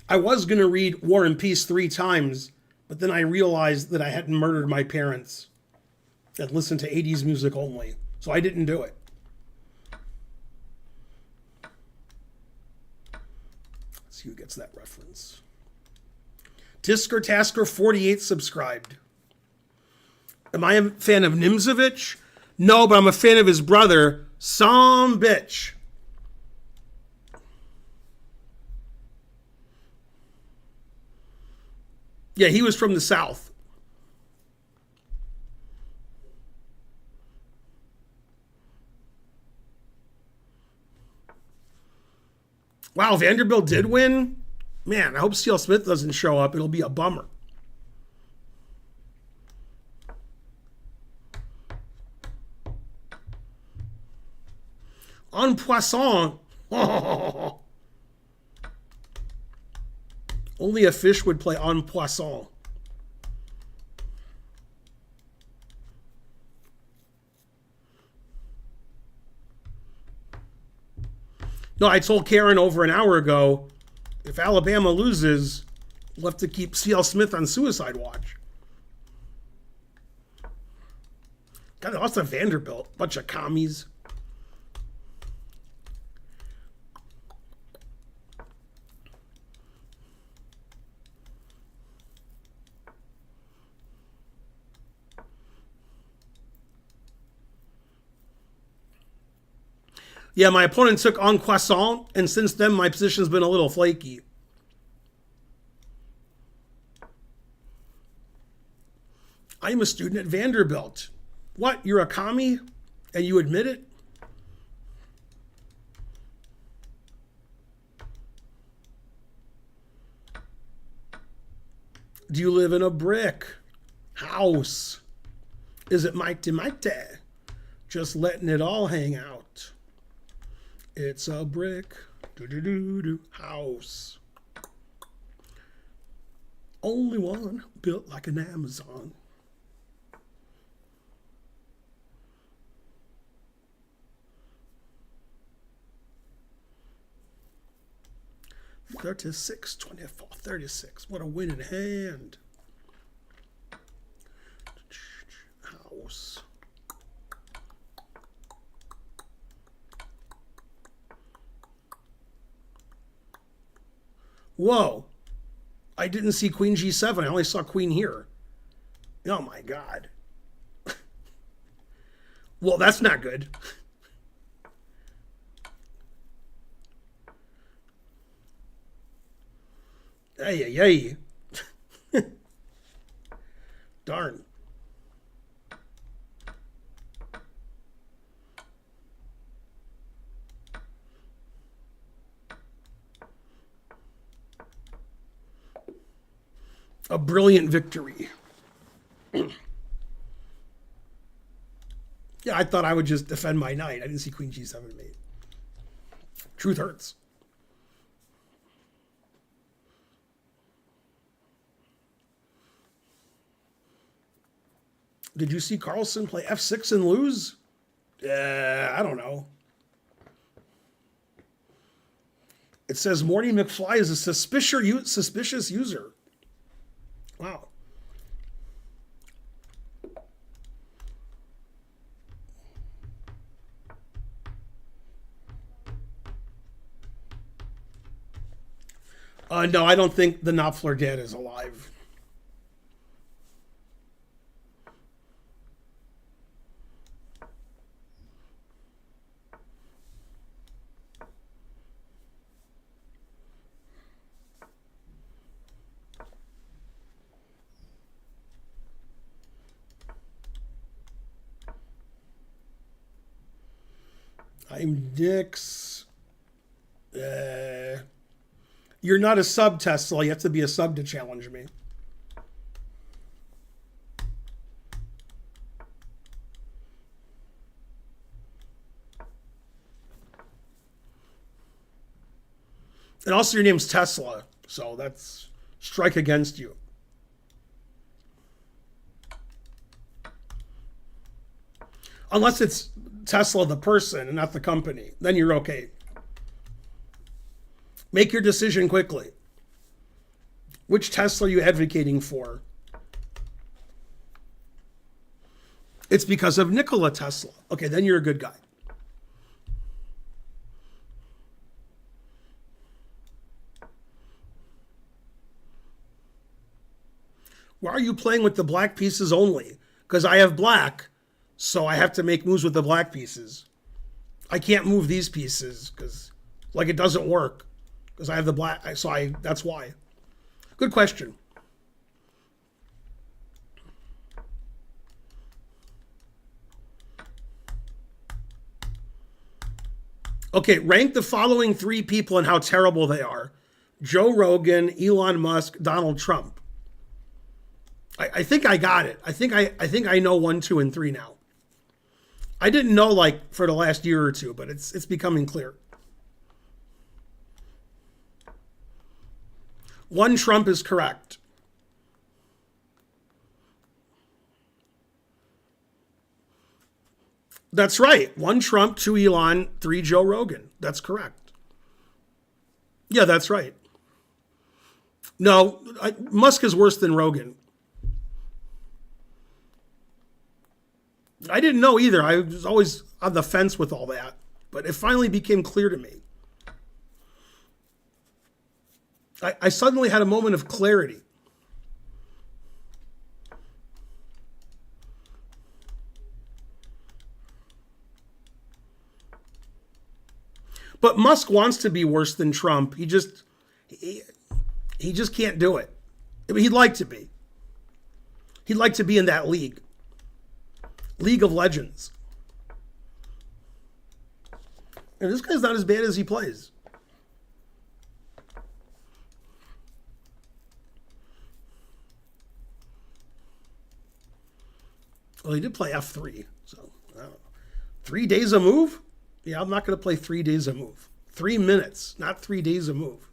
I was going to read War and Peace 3 times, but then I realized that I hadn't murdered my parents and listened to 80s music only, so I didn't do it. Let's see who gets that reference. Tisker Tasker 48 subscribed. Am I a fan of Nimzovich? No, but I'm a fan of his brother, Some Bitch. Yeah, he was from the South. Wow, Vanderbilt did win? Man, I hope C.L. Smith doesn't show up. It'll be a bummer. En poisson. Only a fish would play en poisson. No, I told Karen over an hour ago, if Alabama loses, we'll have to keep C.L. Smith on suicide watch. God, they lost to Vanderbilt. Bunch of commies. Yeah, my opponent took En Croissant, and since then my position's been a little flaky. I'm a student at Vanderbilt. What? You're a commie? And you admit it? Do you live in a brick house? Is it mighty mighty? Just letting it all hang out. It's a brick house. Only one built like an Amazon. $36, $24, $36. What a winning hand. House. Whoa. I didn't see Queen G7. I only saw Queen here. Oh my God. Well, that's not good. Ay, ay, ay. Darn. A brilliant victory. Yeah, I thought I would just defend my knight. I didn't see Queen G7 mate. Truth hurts. Did you see Carlsen play F6 and lose? I don't know. It says Morty McFly is a suspicious user. Wow. No, I don't think the Knopfler dad is alive. I'm Dix. You're not a sub, Tesla. You have to be a sub to challenge me. And also your name's Tesla, so that's strike against you. Unless it's Tesla the person and not the company, then you're okay. Make your decision quickly. Which Tesla are you advocating for? It's because of Nikola Tesla. Okay, then you're a good guy. Why are you playing with the black pieces only? Because I have black, so I have to make moves with the black pieces. I can't move these pieces because, like, it doesn't work because I have the black. That's why. Good question. Okay, rank the following three people and how terrible they are: Joe Rogan, Elon Musk, Donald Trump. I think I got it. I think I know 1, 2, and 3 now. I didn't know like for the last year or two, but it's becoming clear. 1 Trump is correct. That's right. 1 Trump, 2 Elon, 3 Joe Rogan. That's correct. Yeah, that's right. No, Musk is worse than Rogan. I didn't know either. I was always on the fence with all that. But it finally became clear to me. I suddenly had a moment of clarity. But Musk wants to be worse than Trump. He just can't do it. I mean, he'd like to be. He'd like to be in that league. League of Legends. And this guy's not as bad as he plays. Well, he did play F3. So, I don't know. 3 days a move? Yeah, I'm not going to play 3 days a move. 3 minutes, not 3 days a move.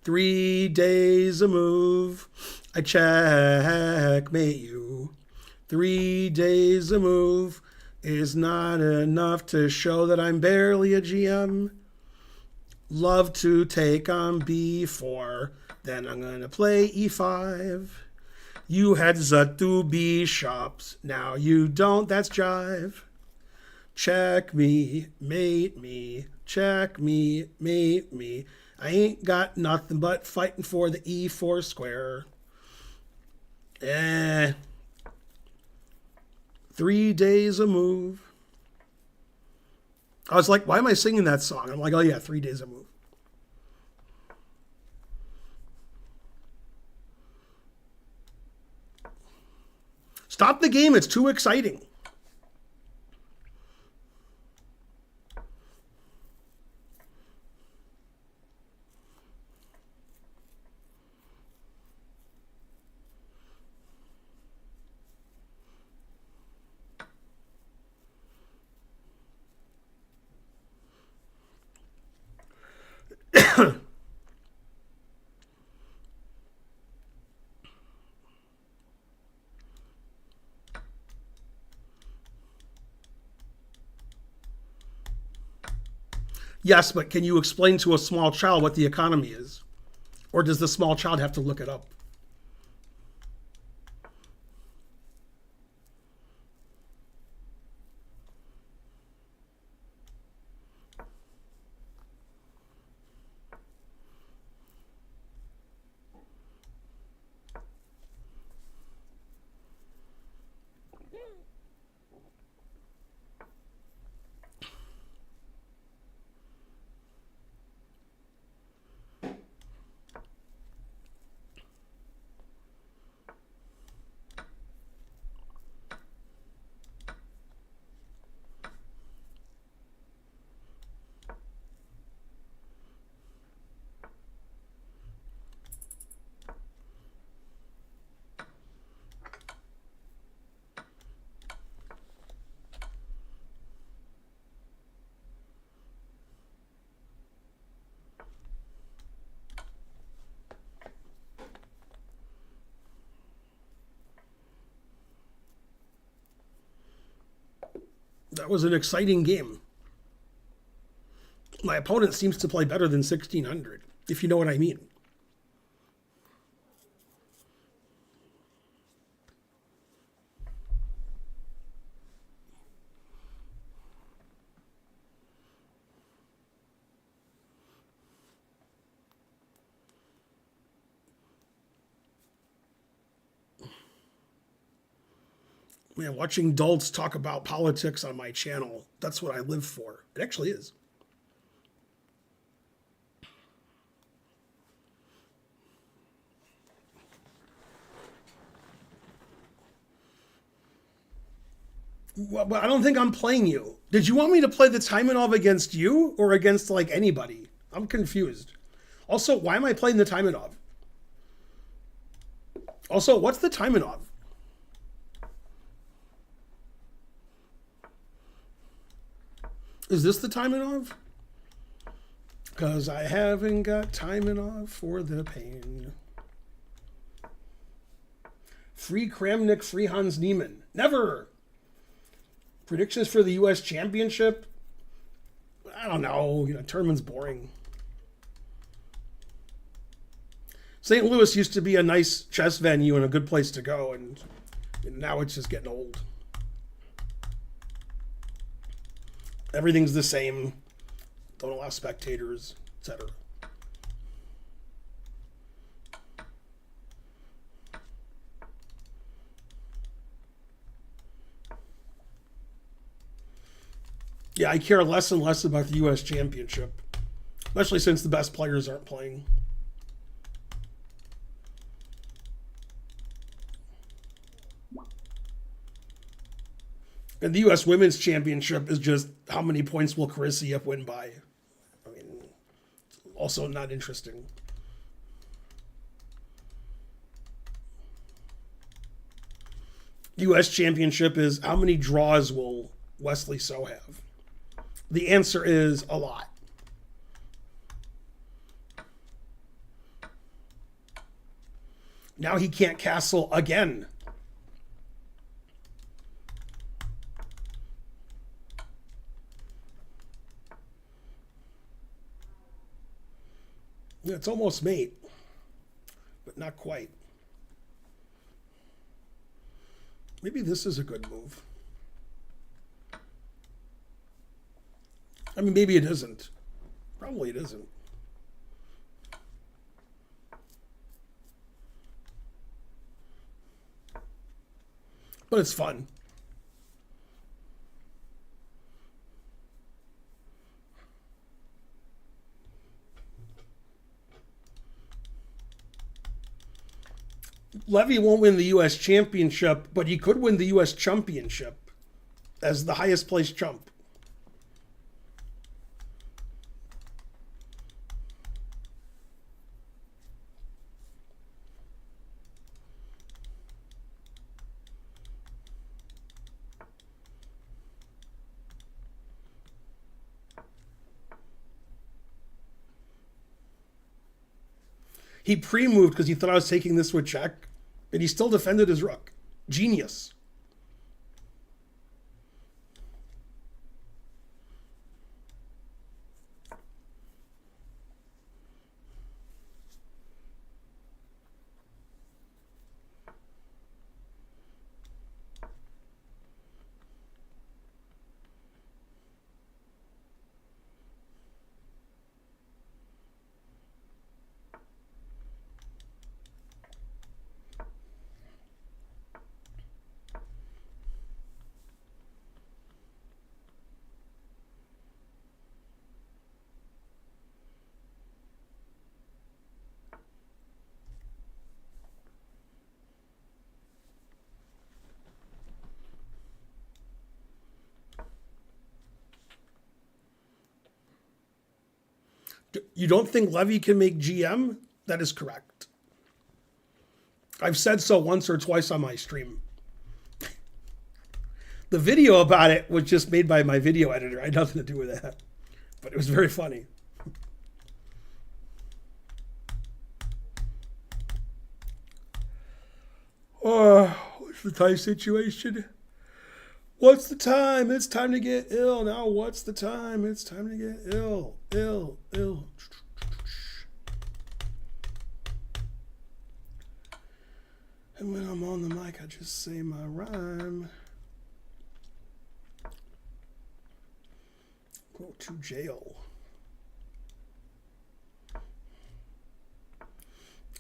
3 days a move. I checkmate you. 3 days a move is not enough to show that I'm barely a GM. Love to take on B4. Then I'm going to play E5. You had Z2 bishops. Now you don't. That's jive. Check me, mate me. Check me, mate me. I ain't got nothing but fighting for the E4 square. 3 days a move. I was like, why am I singing that song? I'm like, oh yeah, 3 days a move. Stop the game. It's too exciting. Yes, but can you explain to a small child what the economy is? Or does the small child have to look it up? That was an exciting game. My opponent seems to play better than 1600, if you know what I mean. Man, watching adults talk about politics on my channel, that's what I live for. It actually is. Well, but I don't think I'm playing you. Did you want me to play the Taimanov against you or against like anybody? I'm confused. Also, why am I playing the Taimanov? Also, what's the Taimanov? Is this the Taimanov? Because I haven't got Taimanov for the pain. Free Kramnik, free Hans Niemann. Never! Predictions for the U.S. Championship? I don't know. Tournament's boring. St. Louis used to be a nice chess venue and a good place to go, and now it's just getting old. Everything's the same. Don't allow spectators, etc. Yeah, I care less and less about the U.S. Championship, especially since the best players aren't playing. And the U.S. Women's Championship is just how many points will Carissa win by. I mean, also not interesting. U.S. Championship is how many draws will Wesley So have? The answer is a lot. Now he can't castle again. Yeah, it's almost mate, but not quite. Maybe this is a good move. I mean, maybe it isn't. Probably it isn't. But it's fun. Levy won't win the U.S. Championship, but he could win the U.S. Championship as the highest placed chump. He pre-moved because he thought I was taking this with check, and he still defended his rook. Genius. You don't think Levy can make GM? That is correct. I've said so once or twice on my stream. The video about it was just made by my video editor. I had nothing to do with that. But it was very funny. Oh, what's the time situation? What's the time? It's time to get ill. Now what's the time? It's time to get ill. Ill. And when I'm on the mic, I just say my rhyme. Go to jail.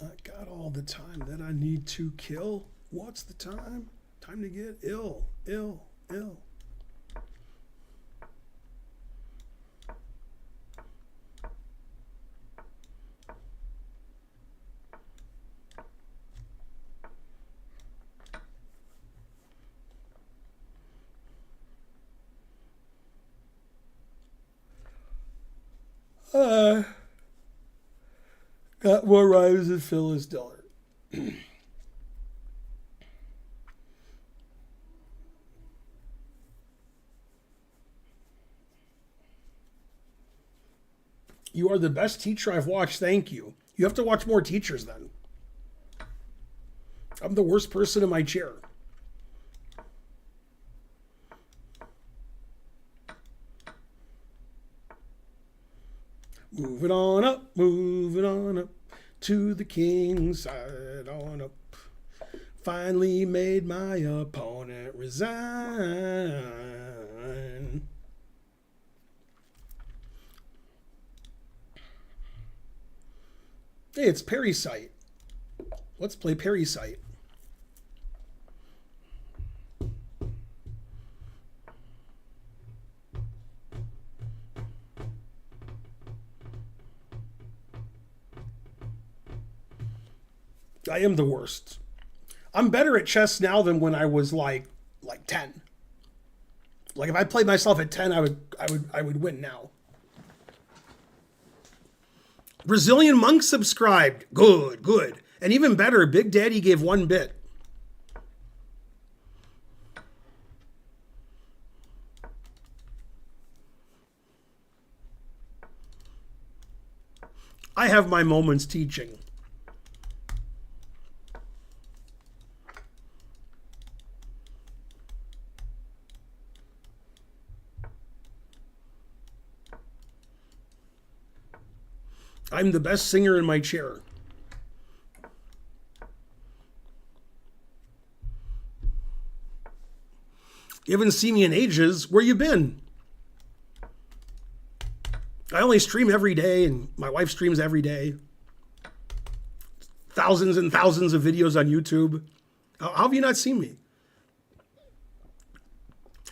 I got all the time that I need to kill. What's the time? Time to get ill. Got more rhymes than Phyllis Diller. You are the best teacher I've watched. Thank you. You have to watch more teachers then. I'm the worst person in my chair. Moving on up to the king's side on up. Finally made my opponent resign. Hey, it's Parasite. Let's play Parasite. I am the worst. I'm better at chess now than when I was like 10. Like if I played myself at 10, I would win now. Brazilian Monk subscribed. Good, good. And even better, Big Daddy gave 1 bit. I have my moments teaching. I'm the best singer in my chair. You haven't seen me in ages. Where you been? I only stream every day, and my wife streams every day. Thousands and thousands of videos on YouTube. How have you not seen me?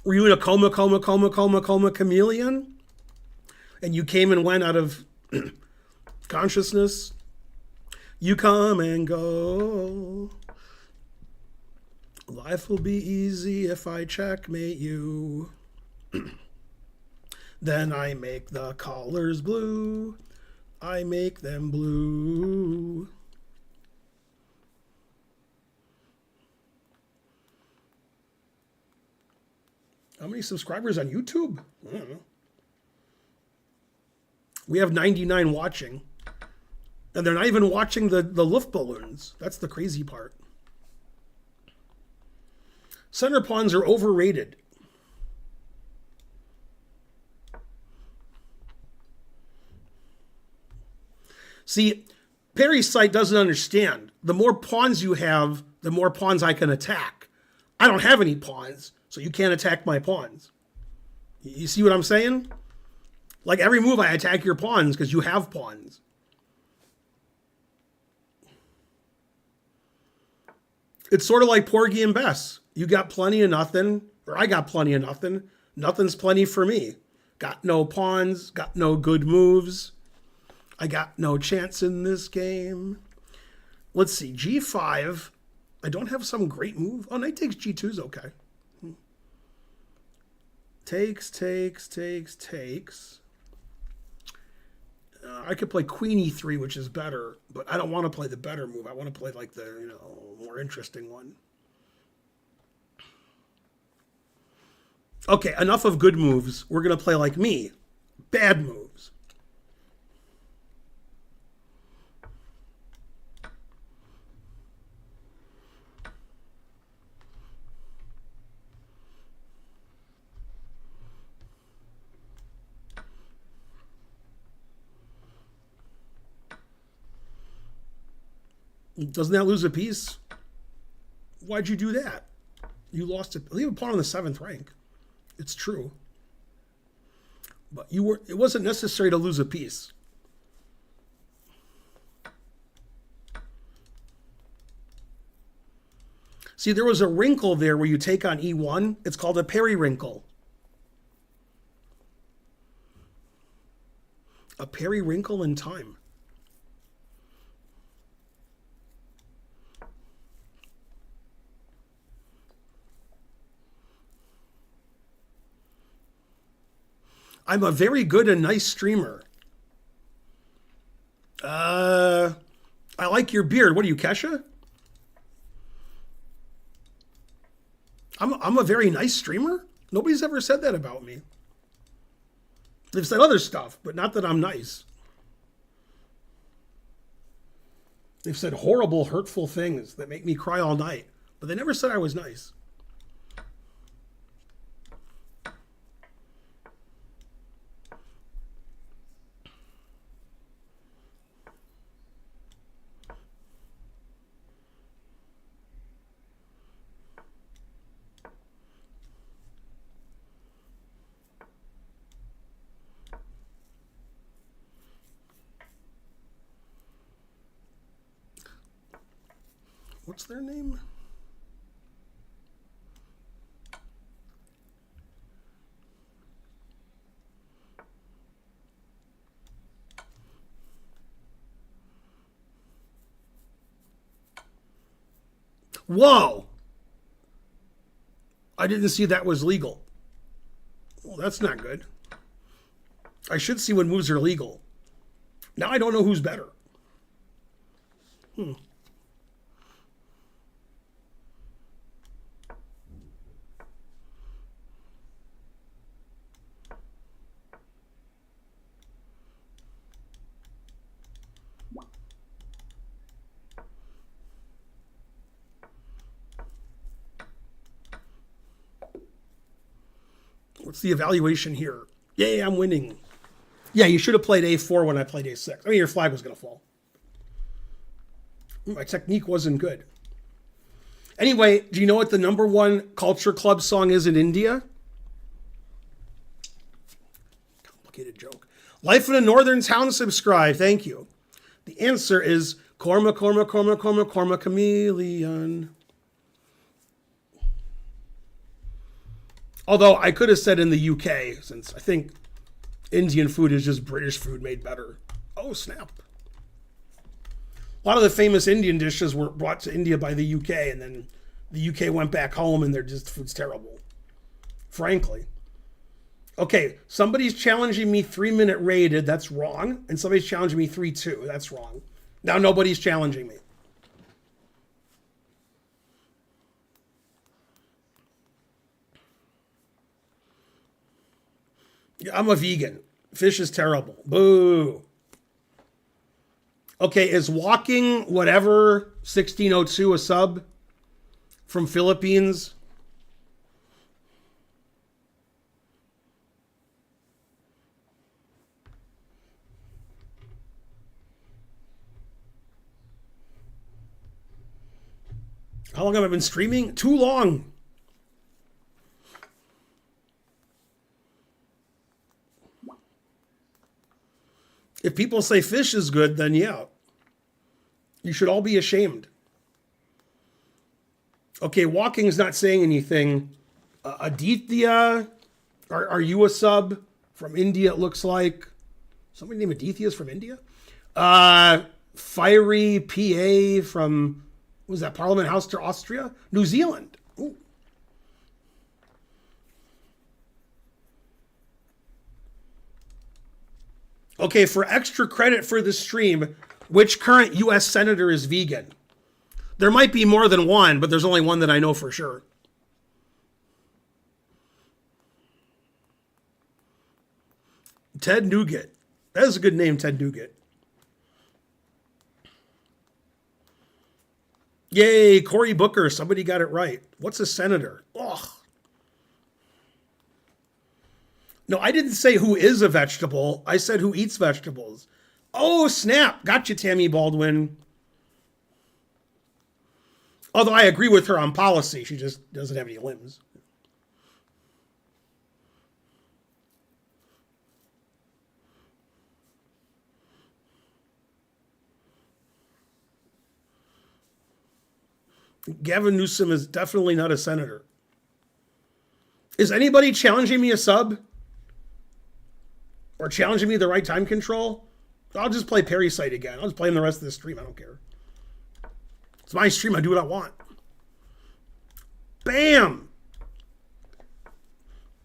Were you in a coma chameleon? And you came and went out of consciousness? You come and go. Life will be easy if I checkmate you. Then I make the colors blue. I make them blue. How many subscribers on YouTube? I don't know. We have 99 watching. And they're not even watching the Luftballons. That's the crazy part. Center pawns are overrated. See, Parasite doesn't understand. The more pawns you have, the more pawns I can attack. I don't have any pawns, so you can't attack my pawns. You see what I'm saying? Like every move I attack your pawns because you have pawns. It's sort of like Porgy and Bess. You got plenty of nothing, or I got plenty of nothing. Nothing's plenty for me. Got no pawns, got no good moves. I got no chance in this game. Let's see, G5. I don't have some great move. Oh, knight takes G2 is okay. Takes. I could play Queen E3, which is better, but I don't want to play the better move. I want to play like the more interesting one. Okay, enough of good moves. We're going to play like me. Bad moves. Doesn't that lose a piece? Why'd you do that? You lost it. Leave a pawn on the 7th rank. It's true. But it wasn't necessary to lose a piece. See, there was a wrinkle there where you take on E1. It's called a periwinkle. A periwinkle in time. I'm a very good and nice streamer. I like your beard. What are you, Kesha? I'm a very nice streamer? Nobody's ever said that about me. They've said other stuff, but not that I'm nice. They've said horrible, hurtful things that make me cry all night, but they never said I was nice. What's their name? Whoa! I didn't see that was legal. Well, that's not good. I should see when moves are legal. Now I don't know who's better. What's the evaluation here? Yay, I'm winning. Yeah, you should have played A4 when I played A6. I mean, your flag was going to fall. My technique wasn't good. Anyway, do you know what the #1 culture club song is in India? Complicated joke. Life in a Northern Town, subscribe. Thank you. The answer is Korma, Korma, Korma, Korma, Korma, Chameleon. Although I could have said in the UK, since I think Indian food is just British food made better. Oh, snap. A lot of the famous Indian dishes were brought to India by the UK, and then the UK went back home and their food's terrible. Frankly. Okay, somebody's challenging me 3-minute rated. That's wrong. And somebody's challenging me 3-2. That's wrong. Now nobody's challenging me. I'm a vegan. Fish is terrible. Boo. Okay, is walking whatever 1602 a sub from Philippines? How long have I been streaming? Too long. If people say fish is good, then yeah. You should all be ashamed. Okay, walking's not saying anything. Aditya, are you a sub from India? It looks like somebody named Aditya is from India. Fiery PA from, what was that, Parliament House to Austria? New Zealand. Ooh. Okay, for extra credit for the stream, which current U.S. senator is vegan? There might be more than one, but there's only one that I know for sure. Ted Nugent. That is a good name, Ted Nugent. Yay, Cory Booker. Somebody got it right. What's a senator? Ugh. No, I didn't say who is a vegetable. I said who eats vegetables. Oh, snap. Gotcha, Tammy Baldwin. Although I agree with her on policy. She just doesn't have any limbs. Gavin Newsom is definitely not a senator. Is anybody challenging me a sub? Or challenging me the right time control? I'll just play Parasite again. I'll just play him the rest of the stream. I don't care. It's my stream. I do what I want. Bam!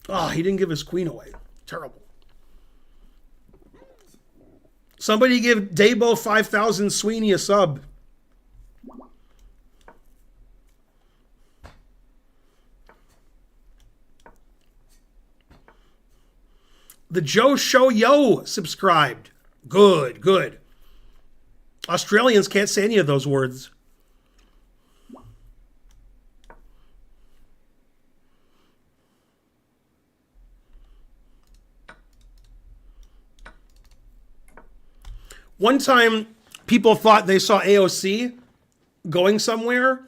Oh, he didn't give his queen away. Terrible. Somebody give Dabo 5000 Sweeney a sub. The Joe Show Yo subscribed. Good, good. Australians can't say any of those words. One time, people thought they saw AOC going somewhere,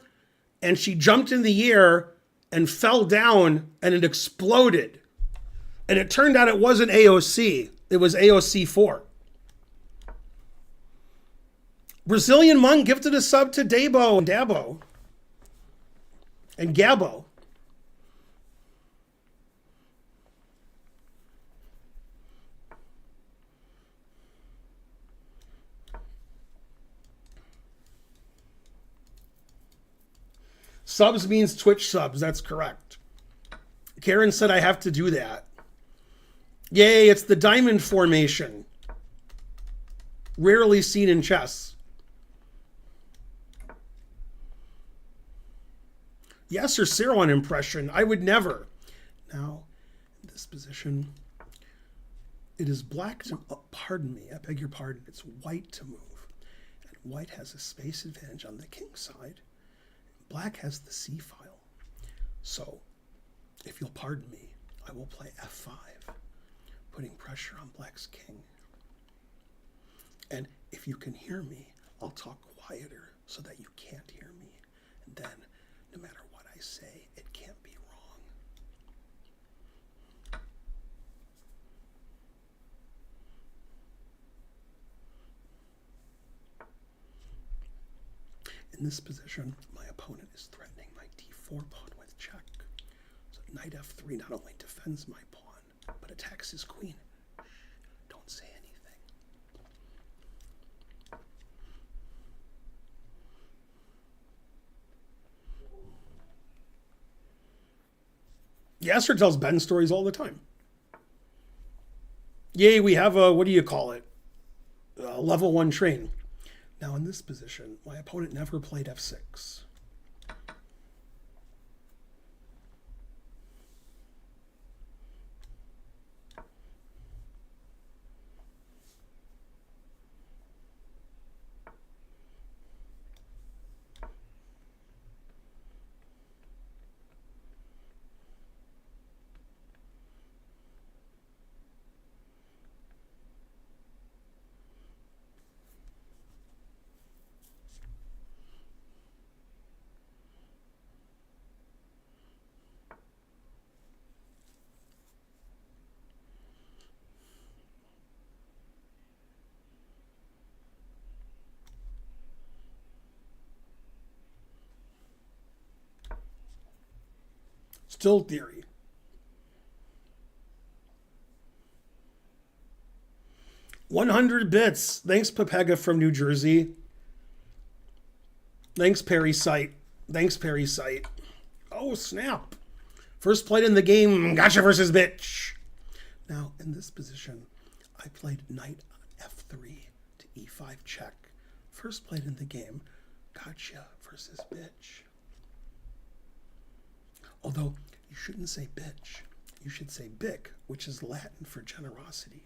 and she jumped in the air and fell down, and it exploded. And it turned out it wasn't AOC. It was AOC 4. Brazilian Monk gifted a sub to Dabo and Dabo. And Gabo. Subs means Twitch subs. That's correct. Karen said I have to do that. Yay, it's the diamond formation. Rarely seen in chess. Yes or Sarwan impression. I would never. Now, in this position, it is black to... Oh, pardon me. I beg your pardon. It's white to move. And white has a space advantage on the king side. Black has the c file. So, if you'll pardon me, I will play f5, putting pressure on black's king. And if you can hear me, I'll talk quieter so that you can't hear me. And then, no matter what I say, it can't be wrong. In this position, my opponent is threatening my d4 pawn with check. So knight f3 not only defends my pawn, but attacks his queen. Don't say anything. Yasser tells Ben stories all the time. Yay, we have a, what do you call it? A level 1 train. Now in this position, my opponent never played f6. Still theory. $100 bits. Thanks, Pepega from New Jersey. Thanks, Perry Sight. Thanks, Perry Sight. Oh, snap. First played in the game, gotcha versus bitch. Now, in this position, I played knight f3 to e5 check. First played in the game, gotcha versus bitch. Although, you shouldn't say bitch. You should say bic, which is Latin for generosity.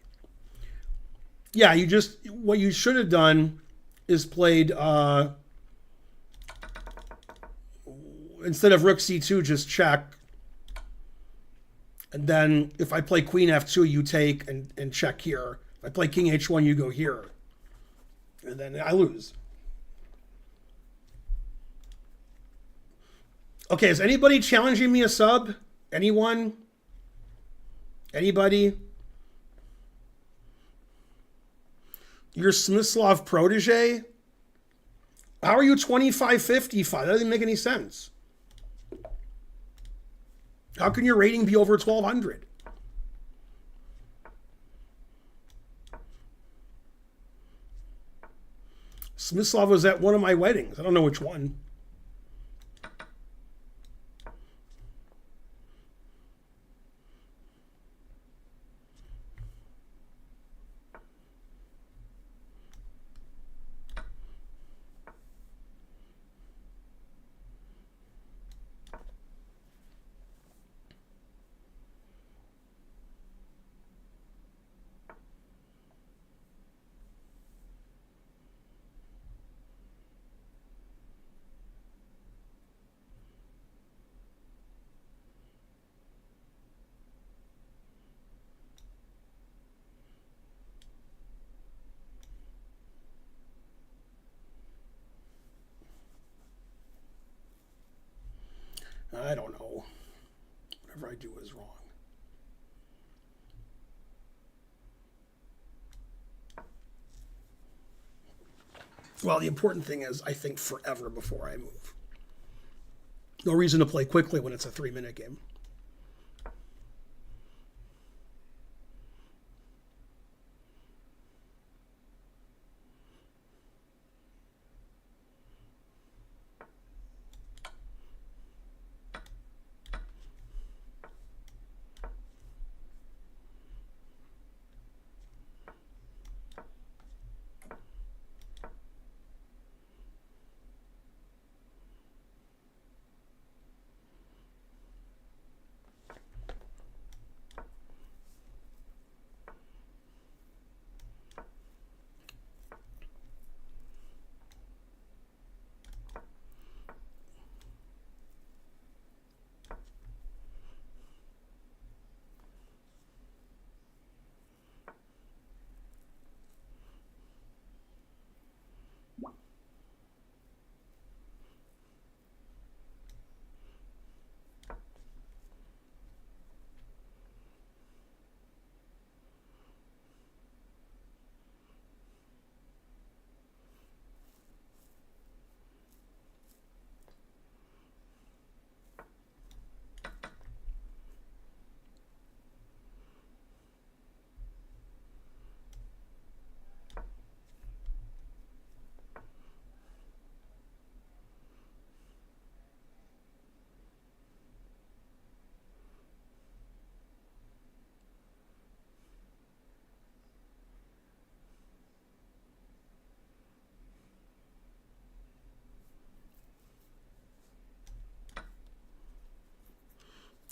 Yeah, you just, what you should have done is played, instead of rook c2, just check. And then if I play queen f2, you take and check here. If I play king h1, you go here. And then I lose. Okay, is anybody challenging me a sub? Anyone? Anybody? You're Smyslov protege? How are you 2555? That doesn't make any sense. How can your rating be over 1200? Smyslov was at one of my weddings. I don't know which one. I don't know. Whatever I do is wrong. Well, the important thing is I think forever before I move. No reason to play quickly when it's a 3-minute game.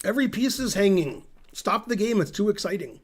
Every piece is hanging. Stop the game. It's too exciting.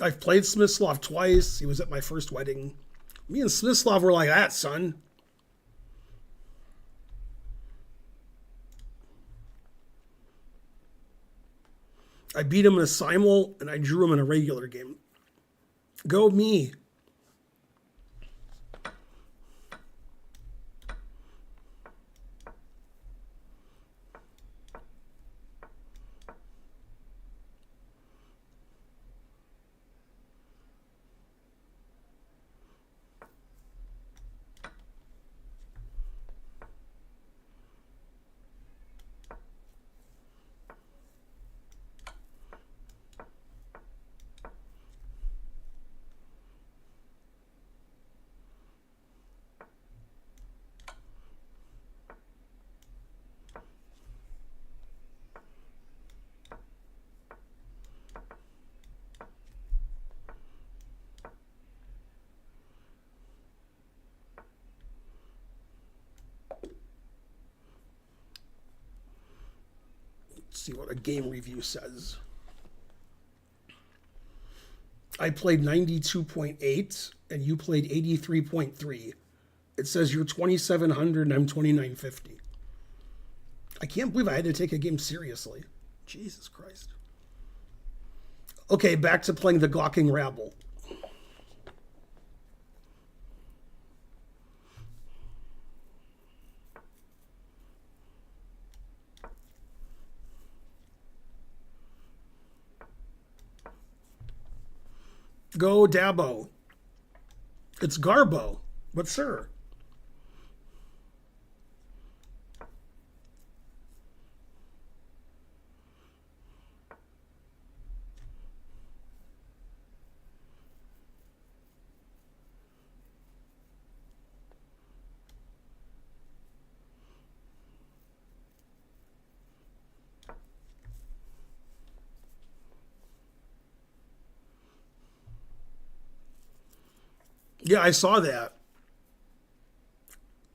I've played Smyslov twice. He was at my first wedding. Me and Smyslov were like that, son. I beat him in a simul, and I drew him in a regular game. Go me. Let's see what a game review says. I played 92.8 and you played 83.3. It says you're 2,700 and I'm 2,950. I can't believe I had to take a game seriously. Jesus Christ. Okay, back to playing the Gawking Rabble. Go Dabo. It's Garbo. But sir. Yeah, I saw that.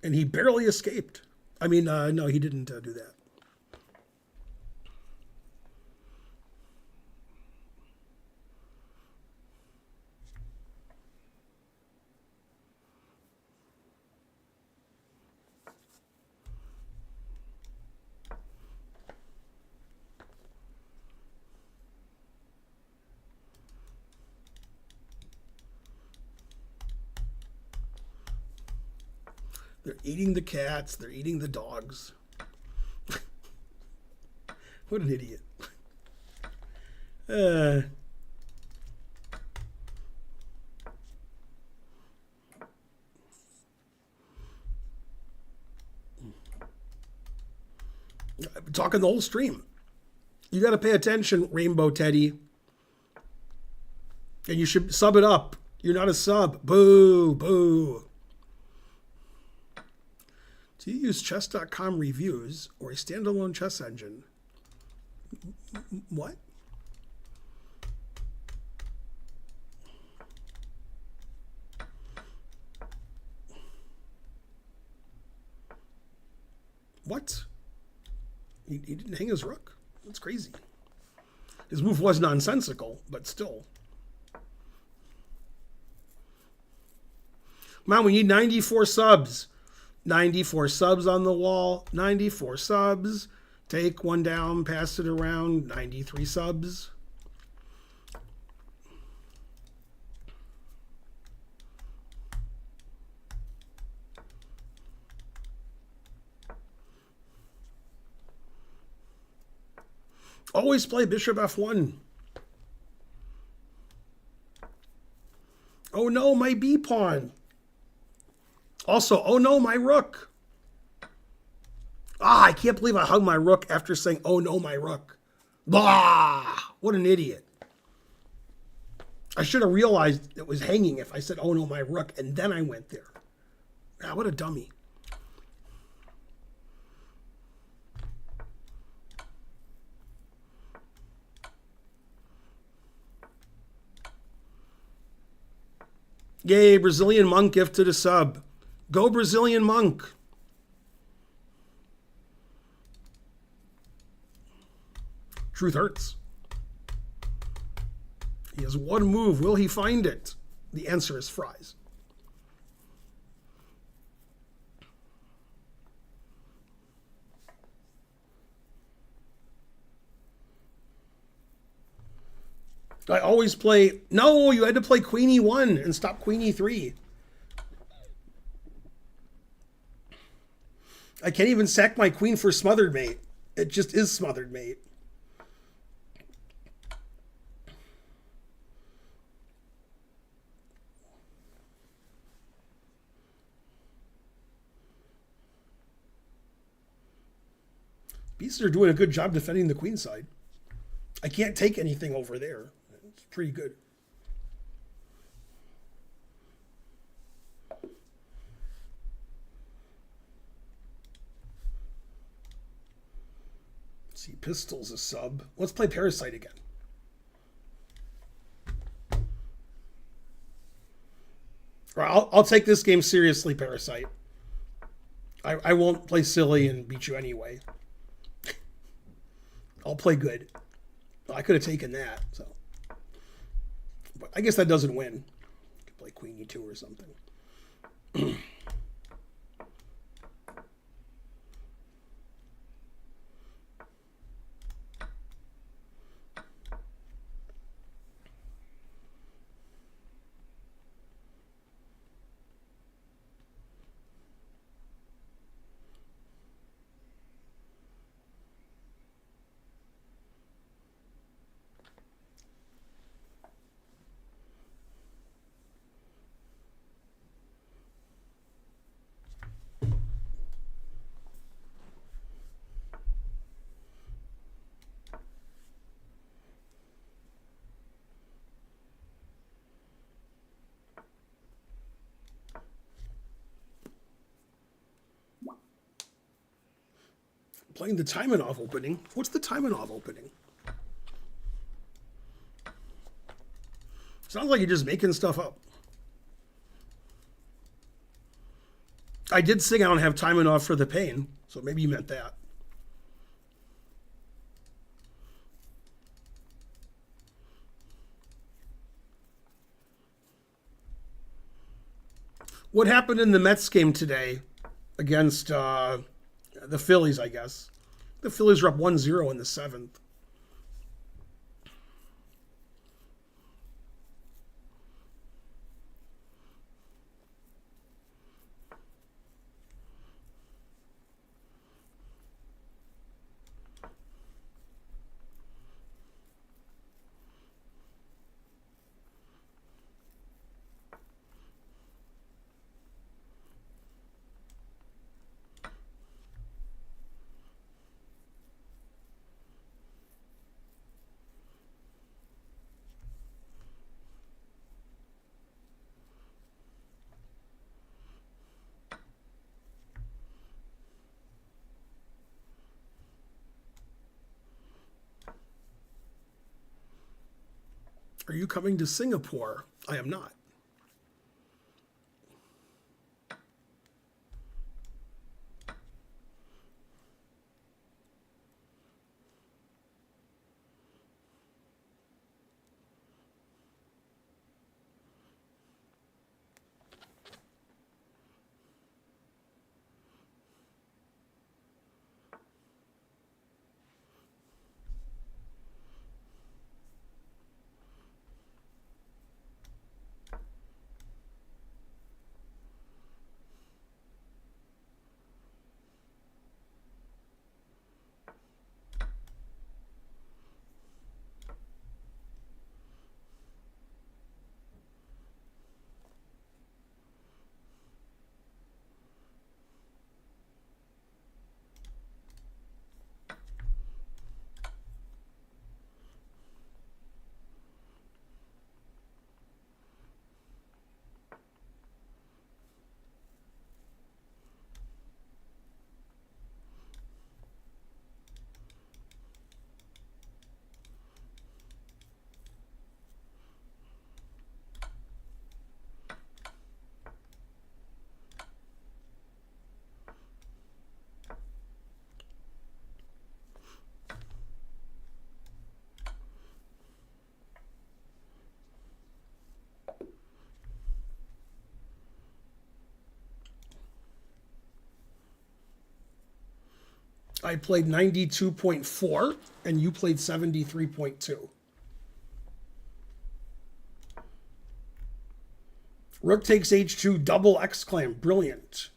And he barely escaped. I mean, no, he didn't do that. They're eating the cats. They're eating the dogs. What an idiot. Uh, I've been talking the whole stream. You got to pay attention, Rainbow Teddy. And you should sub it up. You're not a sub. Boo, boo. Do you use chess.com reviews or a standalone chess engine? What? What? He didn't hang his rook? That's crazy. His move was nonsensical, but still. Man, we need 94 subs. 94 subs on the wall. 94 subs. Take one down, pass it around. 93 subs. Always play bishop f1. Oh no, my b pawn. Also, oh no, my rook. I can't believe I hugged my rook after saying, oh no, my rook. Blah! What an idiot. I should have realized it was hanging if I said, oh no, my rook, and then I went there. Ah, what a dummy. Yay, Brazilian Monk gifted a sub. Go Brazilian Monk. Truth hurts. He has one move. Will he find it? The answer is fries. I always play... No, you had to play Queen E1 and stop Queen E3. I can't even sack my queen for smothered mate. It just is smothered mate. Pieces are doing a good job defending the queen side. I can't take anything over there. It's pretty good. Let's see, Pistol's a sub. Let's play Parasite again. Or I'll take this game seriously, Parasite. I won't play silly and beat you anyway. I'll play good. I could have taken that, so. But I guess that doesn't win. I could play Queen E2 or something. Playing the Taimanov opening. What's the Taimanov opening? Sounds like you're just making stuff up. I did sing I don't have time enough for the pain, so maybe you meant that. What happened in the Mets game today against the Phillies, I guess? The Phillies were up 1-0 in the seventh. Are you coming to Singapore? I am not. I played 92.4 and you played 73.2. Rook takes h2, double exclaim. Brilliant.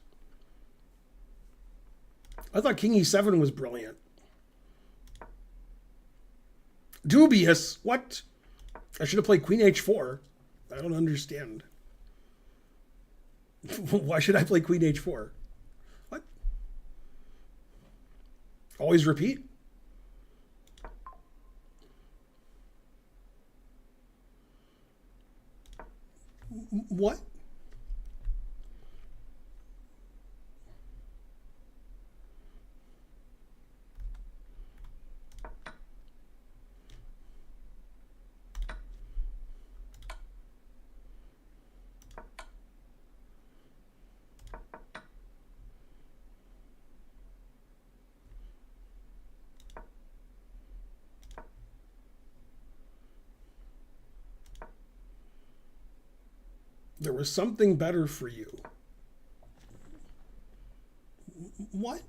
I thought king e7 was brilliant. Dubious. What? I should have played queen h4. I don't understand. Why should I play queen h4? What? Always repeat? What? There was something better for you. What?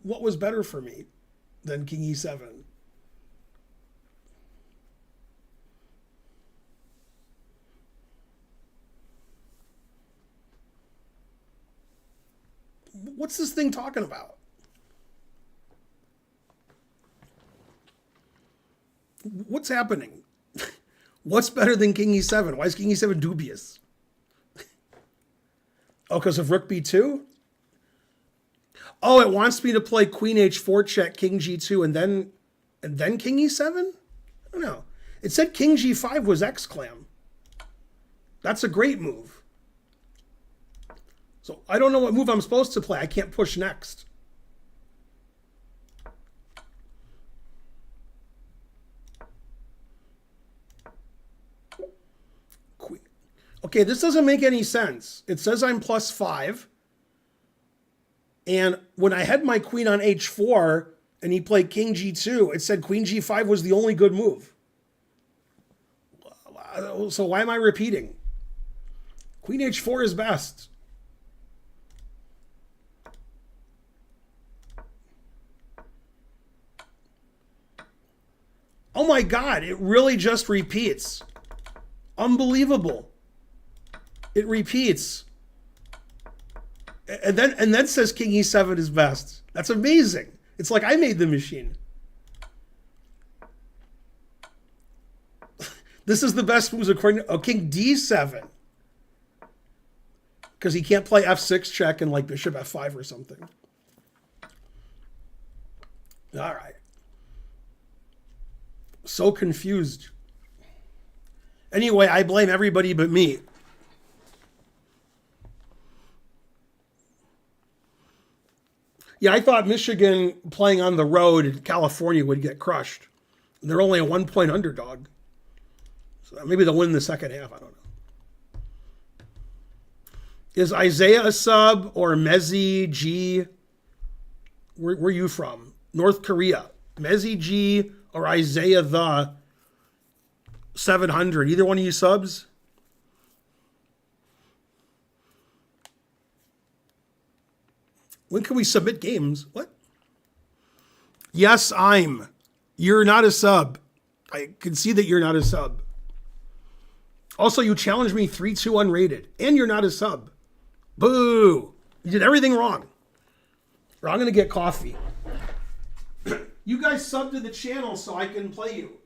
What was better for me than king e7? What's this thing talking about? What's happening? What's better than king e7? Why is king e7 dubious? Oh, because of rook b2? Oh, it wants me to play queen h4 check, king g2, and then king e7? I don't know. It said king g5 was exclam. That's a great move. So I don't know what move I'm supposed to play. I can't push next. Okay, this doesn't make any sense. It says I'm +5. And when I had my queen on h4 and he played king g2, it said queen g5 was the only good move. So why am I repeating? Queen h4 is best. Oh my God, it really just repeats. Unbelievable. It repeats. And then says king e7 is best. That's amazing. It's like I made the machine. This is the best moves according to king d7. Because he can't play f6 check and like bishop f5 or something. All right. So confused. Anyway, I blame everybody but me. Yeah, I thought Michigan playing on the road in California would get crushed. They're only a 1-point underdog. So maybe they'll win the second half. I don't know. Is Isaiah a sub or Mezzi G? Where are you from? North Korea. Mezzi G or Isaiah the 700. Either one of you subs? When can we submit games? What? Yes, I'm. You're not a sub. I can see that you're not a sub. Also, you challenged me 3-2 unrated, and you're not a sub. Boo! You did everything wrong. Or I'm going to get coffee. You guys sub to the channel so I can play you.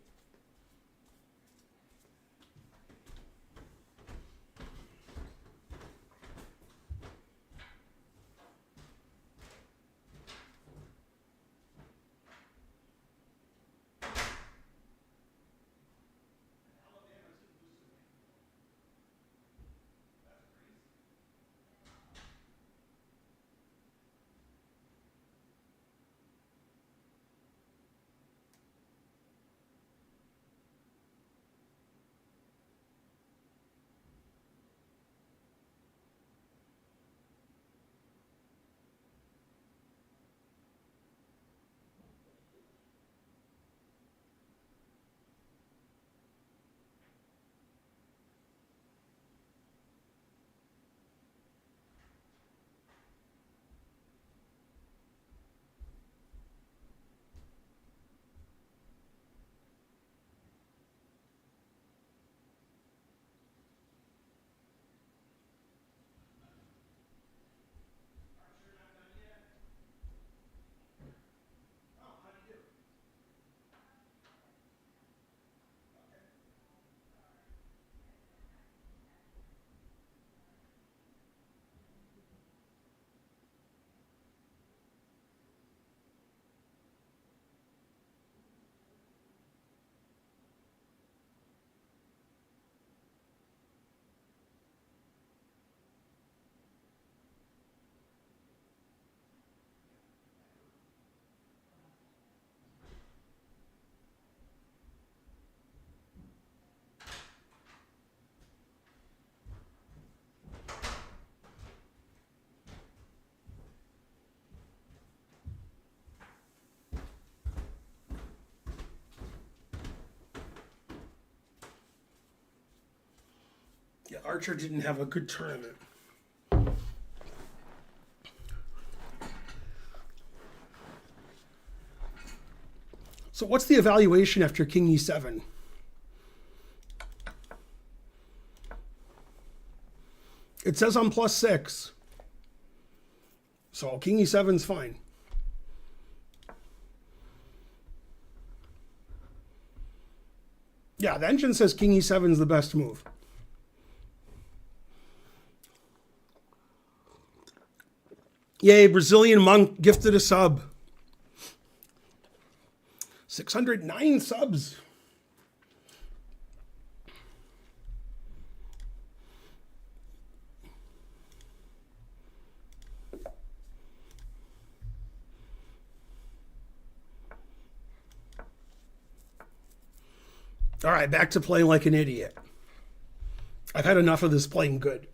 Yeah, Archer didn't have a good tournament. So what's the evaluation after king e7? It says I'm +6. So king e7's fine. Yeah, the engine says king e7's the best move. Yay, Brazilian Monk gifted a sub. 609 subs. All right, back to playing like an idiot. I've had enough of this playing good.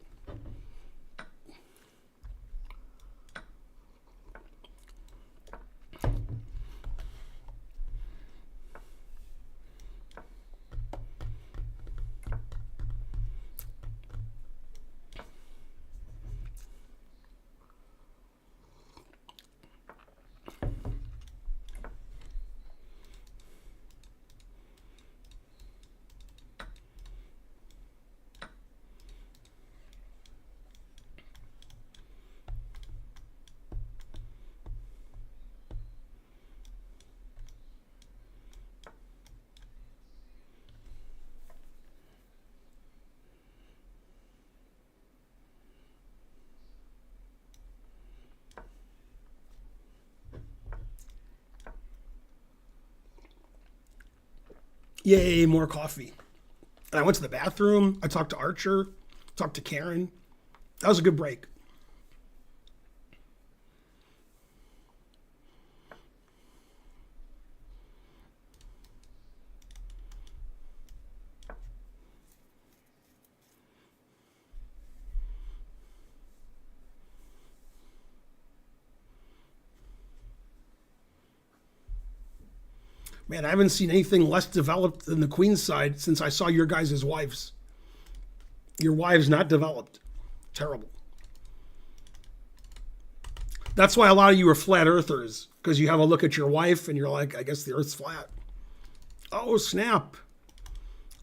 Yay, more coffee. And I went to the bathroom. I talked to Archer, talked to Karen. That was a good break. Man, I haven't seen anything less developed than the Queen's side since I saw your guys' wives. Your wives not developed. Terrible. That's why a lot of you are flat earthers, because you have a look at your wife and you're like, I guess the earth's flat. Oh, snap.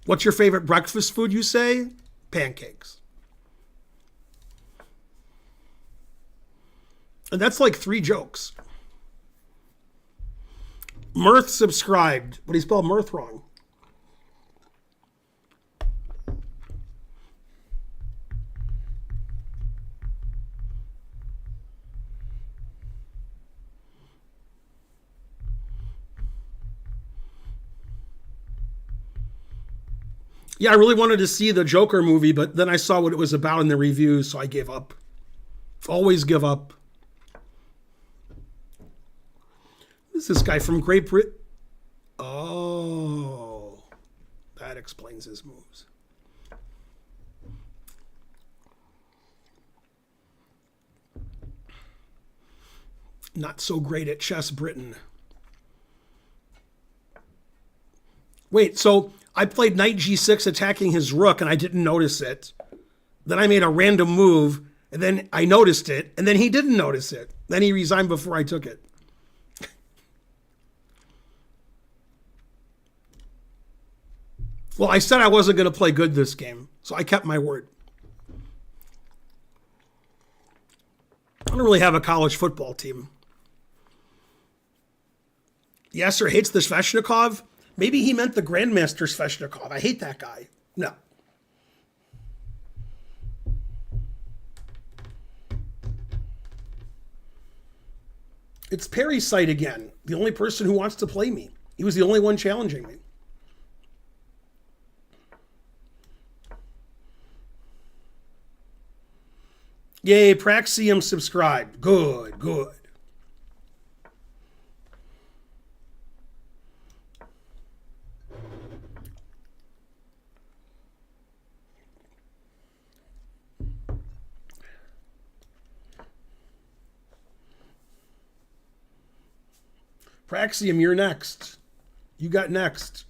What's your favorite breakfast food, you say? Pancakes. And that's like 3 jokes. Mirth subscribed, but he spelled mirth wrong. Yeah, I really wanted to see the Joker movie, but then I saw what it was about in the reviews, so I gave up. Always give up. Who's this guy from Great Britain? Oh, that explains his moves. Not so great at chess, Britain. Wait, so I played knight g6 attacking his rook and I didn't notice it. Then I made a random move and then I noticed it and then he didn't notice it. Then he resigned before I took it. Well, I said I wasn't going to play good this game, so I kept my word. I don't really have a college football team. Yasser hates the Sveshnikov. Maybe he meant the Grandmaster Sveshnikov. I hate that guy. No. It's Perry's site again. The only person who wants to play me. He was the only one challenging me. Yay, Praxium subscribed. Good, good. Praxium, you're next. You got next.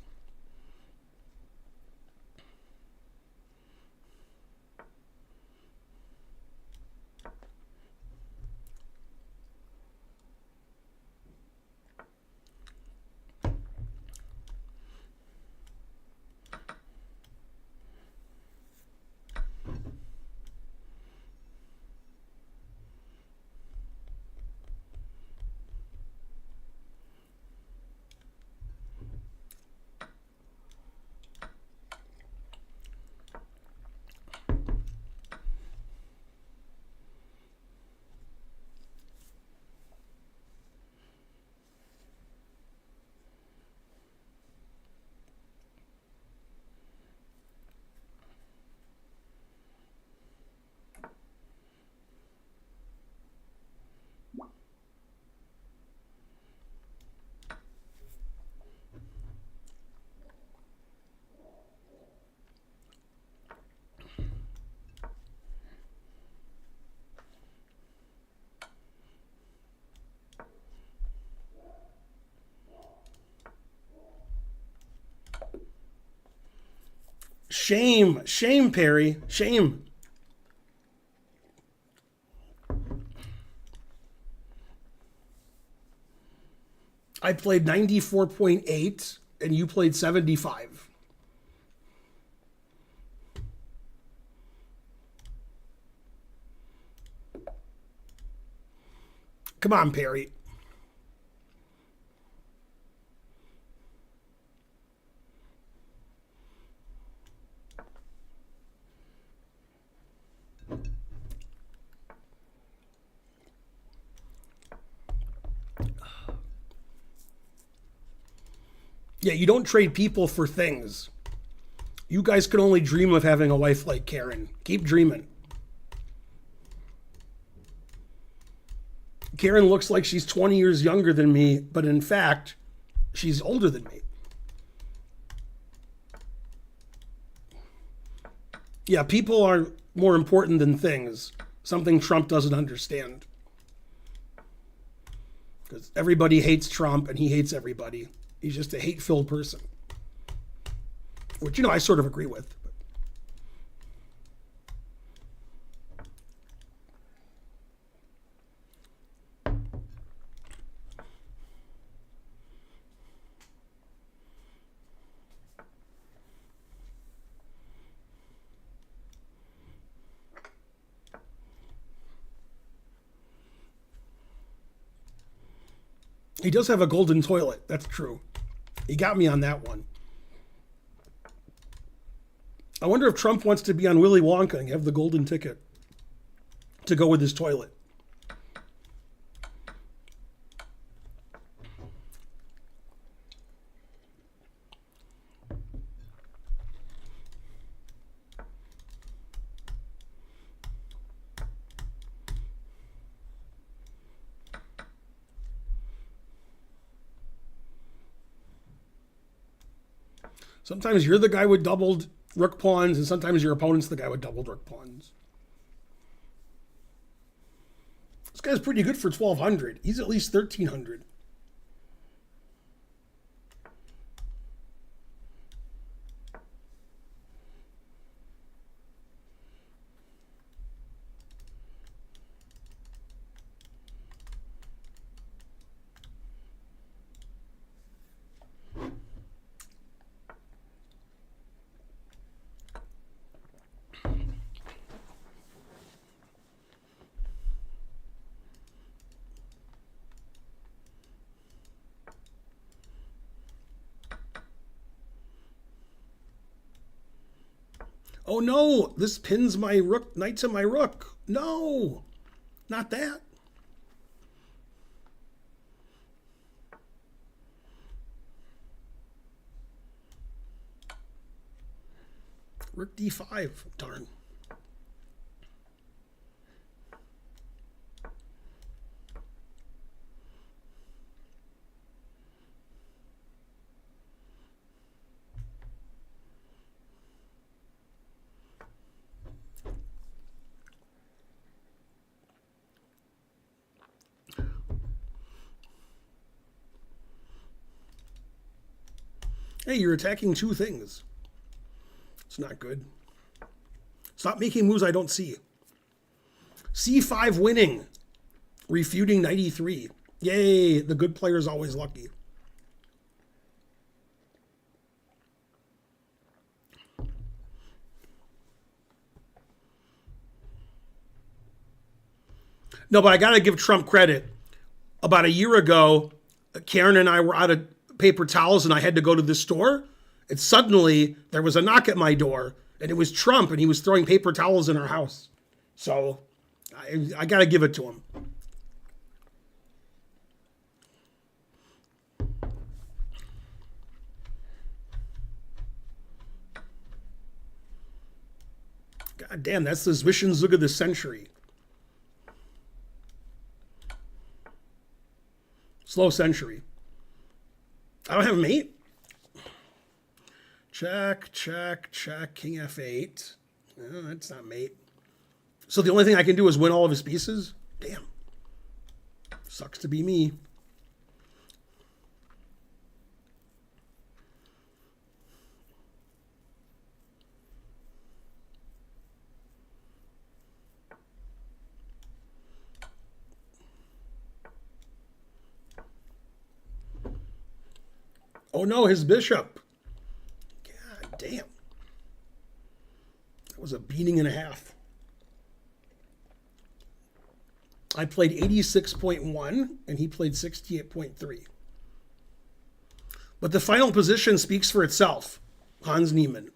Shame. Shame, Perry. Shame. I played 94.8 and you played 75. Come on, Perry. Yeah, you don't trade people for things. You guys can only dream of having a wife like Karen. Keep dreaming. Karen looks like she's 20 years younger than me, but in fact, she's older than me. Yeah, people are more important than things. Something Trump doesn't understand. Because everybody hates Trump and he hates everybody. He's just a hate-filled person. Which, I sort of agree with. He does have a golden toilet. That's true. He got me on that one. I wonder if Trump wants to be on Willy Wonka and have the golden ticket to go with his toilet. Sometimes you're the guy with doubled rook pawns, and sometimes your opponent's the guy with doubled rook pawns. This guy's pretty good for 1,200. He's at least 1,300. Oh no, this pins my rook, knight to my rook. No, not that. Rook d5, darn. Hey, you're attacking two things. It's not good. Stop making moves I don't see. C5 winning. Refuting 93. Yay, the good player's always lucky. No, but I got to give Trump credit. About a year ago, Karen and I were out of paper towels and I had to go to the store. And suddenly there was a knock at my door and it was Trump and he was throwing paper towels in our house. So I got to give it to him. God damn, that's the Zwischenzug of the century. Slow century. I don't have a mate. Check, check, check. King f8. No, that's not mate. So the only thing I can do is win all of his pieces? Damn. Sucks to be me. Oh no, his bishop. God damn. That was a beating and a half. I played 86.1 and he played 68.3. But the final position speaks for itself. Hans Niemann.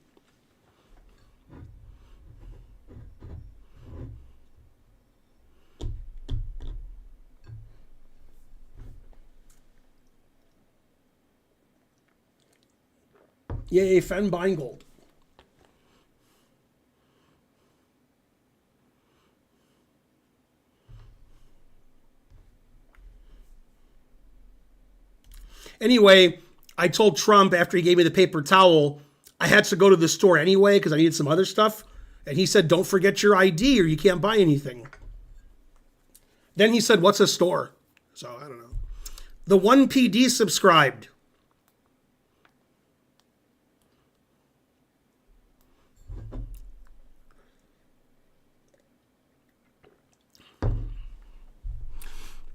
Yay, Fen Beingold. Anyway, I told Trump after he gave me the paper towel, I had to go to the store anyway because I needed some other stuff. And he said, don't forget your ID or you can't buy anything. Then he said, what's a store? So I don't know. The 1PD subscribed.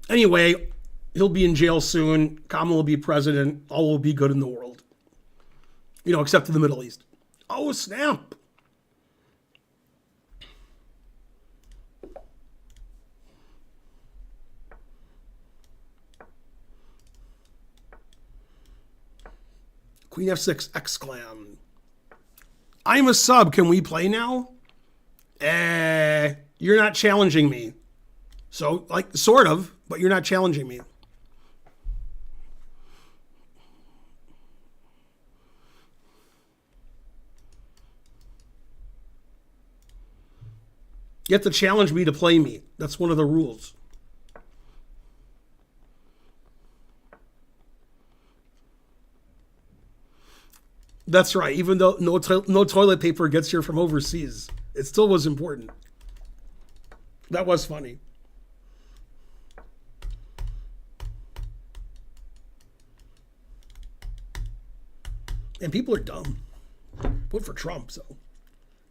Anyway, he'll be in jail soon. Kamala will be president. All will be good in the world. You know, except in the Middle East. Oh, snap. Queen F6 exclam. I'm a sub. Can we play now? You're not challenging me. So, like, sort of, but you're not challenging me. You have to challenge me to play me. That's one of the rules. That's right. Even though no toilet paper gets here from overseas, it still was important. That was funny. And people are dumb. Vote for Trump, so you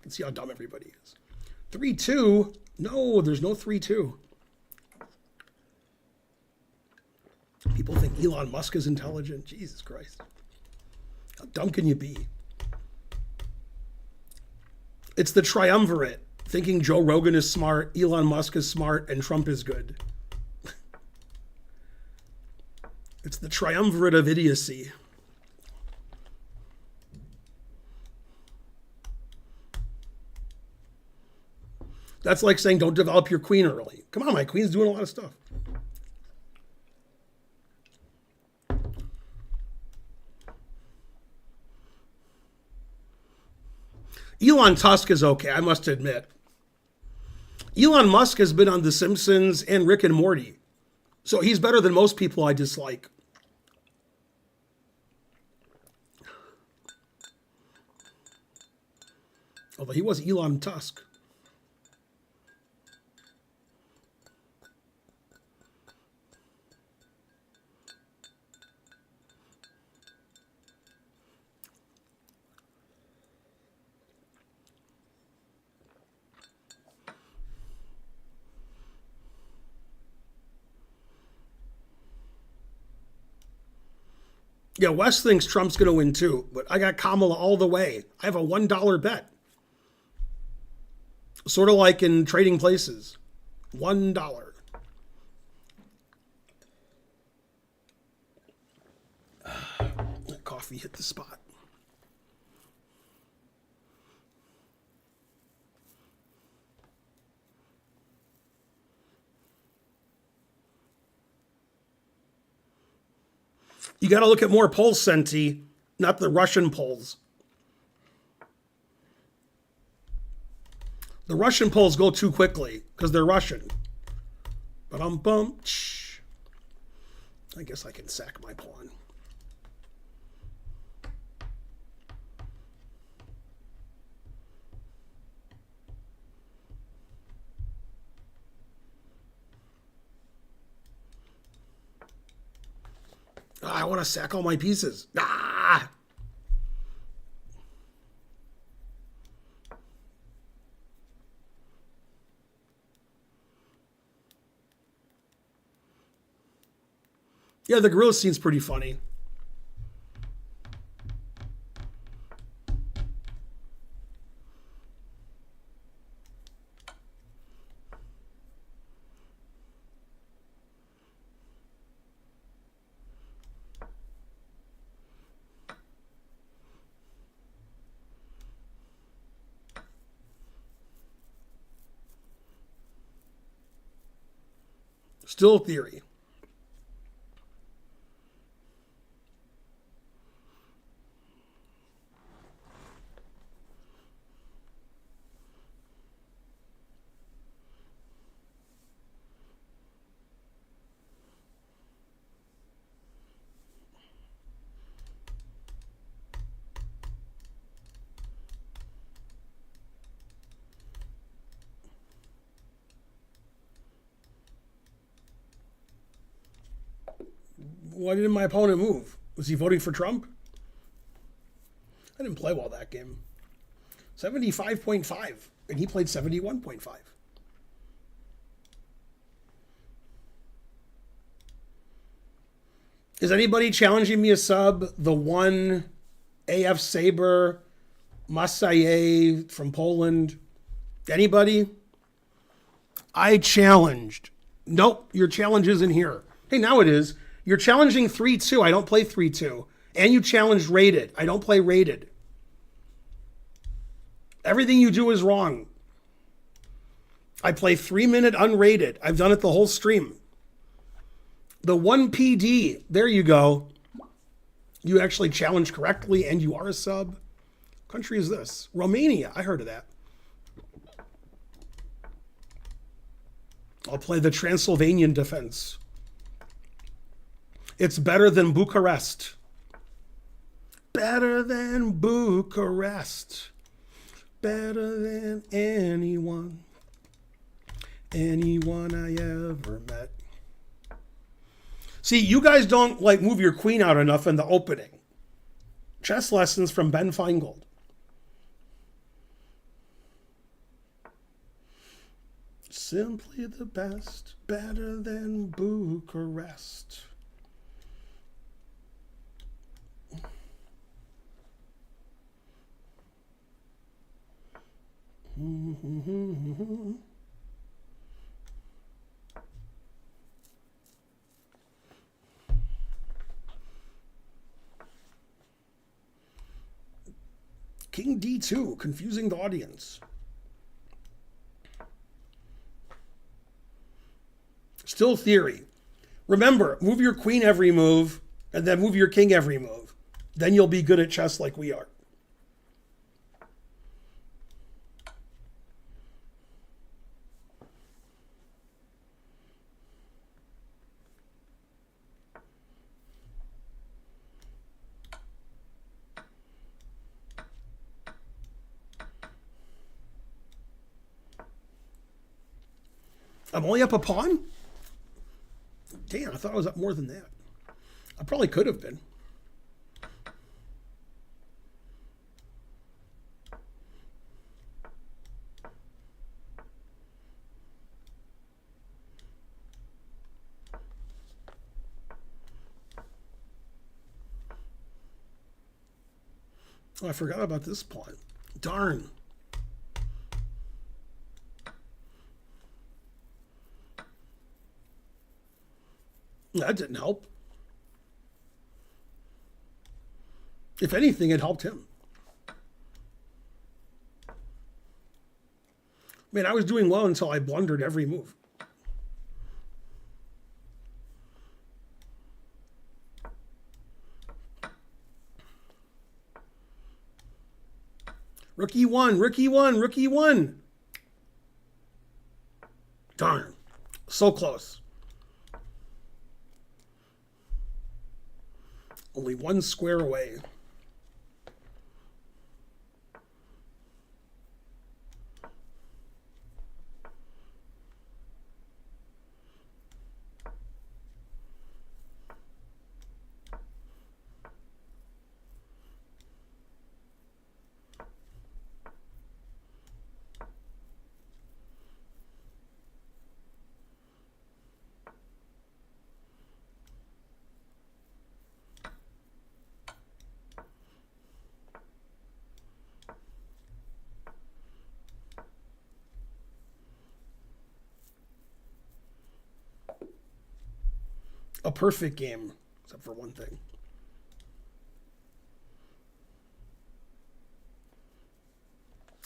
can see how dumb everybody is. 3-2. No, there's no 3-2. People think Elon Musk is intelligent. Jesus Christ. How dumb can you be? It's the triumvirate. Thinking Joe Rogan is smart, Elon Musk is smart, and Trump is good. It's the triumvirate of idiocy. That's like saying don't develop your queen early. Come on, my queen's doing a lot of stuff. Elon Tusk is okay, I must admit. Elon Musk has been on The Simpsons and Rick and Morty. So he's better than most people I dislike. Although he was Elon Tusk. Yeah, Wes thinks Trump's going to win too, but I got Kamala all the way. I have a $1 bet. Sort of like in Trading Places. $1. That coffee hit the spot. You got to look at more polls, Senti, not the Russian polls. The Russian polls go too quickly because they're Russian. Ba-dum-bum. I guess I can sack my pawn. I want to sack all my pieces. Ah! Yeah, the gorilla scene's pretty funny. Still theory. Why didn't my opponent move? Was he voting for Trump? I didn't play well that game. 75.5, and he played 71.5. Is anybody challenging me a sub? The one AF Saber, Masaye from Poland. Anybody? I challenged. Nope, your challenge isn't here. Hey, now it is. You're challenging 3-2. I don't play 3-2. And you challenged rated. I don't play rated. Everything you do is wrong. I play 3-minute unrated. I've done it the whole stream. The 1 PD, there you go. You actually challenged correctly and you are a sub. What country is this? Romania. I heard of that. I'll play the Transylvanian defense. It's better than Bucharest. Better than Bucharest. Better than anyone. Anyone I ever met. See, you guys don't like move your queen out enough in the opening. Chess lessons from Ben Feingold. Simply the best, better than Bucharest. King D2, confusing the audience. Still theory. Remember, move your queen every move, and then move your king every move. Then you'll be good at chess like we are. I'm only up a pawn? Damn, I thought I was up more than that. I probably could have been. Oh, I forgot about this pawn. Darn. That didn't help. If anything, it helped him. Man, I was doing well until I blundered every move. Rook E1, Rook E1, Rook E1. Darn. So close. Only one square away. A perfect game, except for one thing.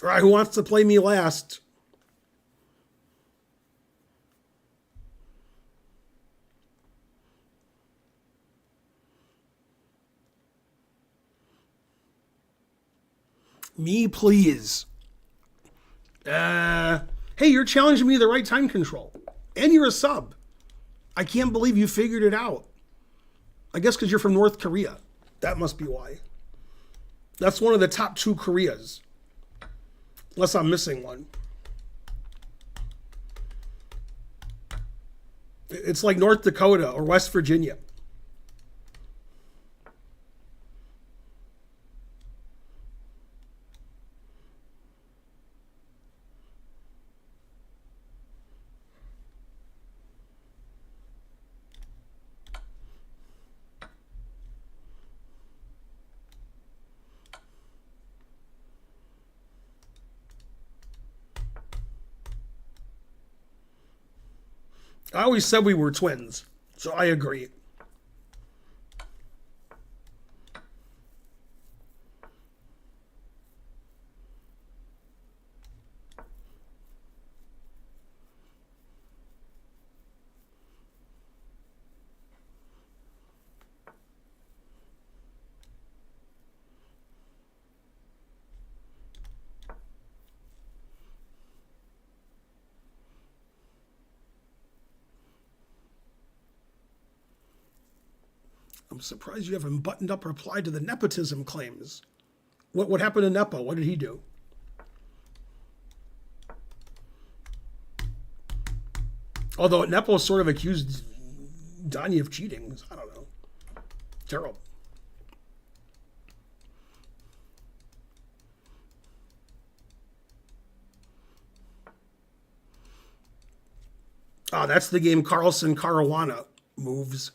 All right, who wants to play me last? Me, please. Hey, you're challenging me to the right time control. And you're a sub. I can't believe you figured it out. I guess because you're from North Korea. That must be why. That's one of the top 2 Koreas. Unless I'm missing one. It's like North Dakota or West Virginia. I always said we were twins, so I agree. I'm surprised you haven't buttoned up reply to the nepotism claims. What happened to Nepo? What did he do? Although Nepo sort of accused Donnie of cheating. I don't know. Terrible. Oh, that's the game Carlson Caruana moves.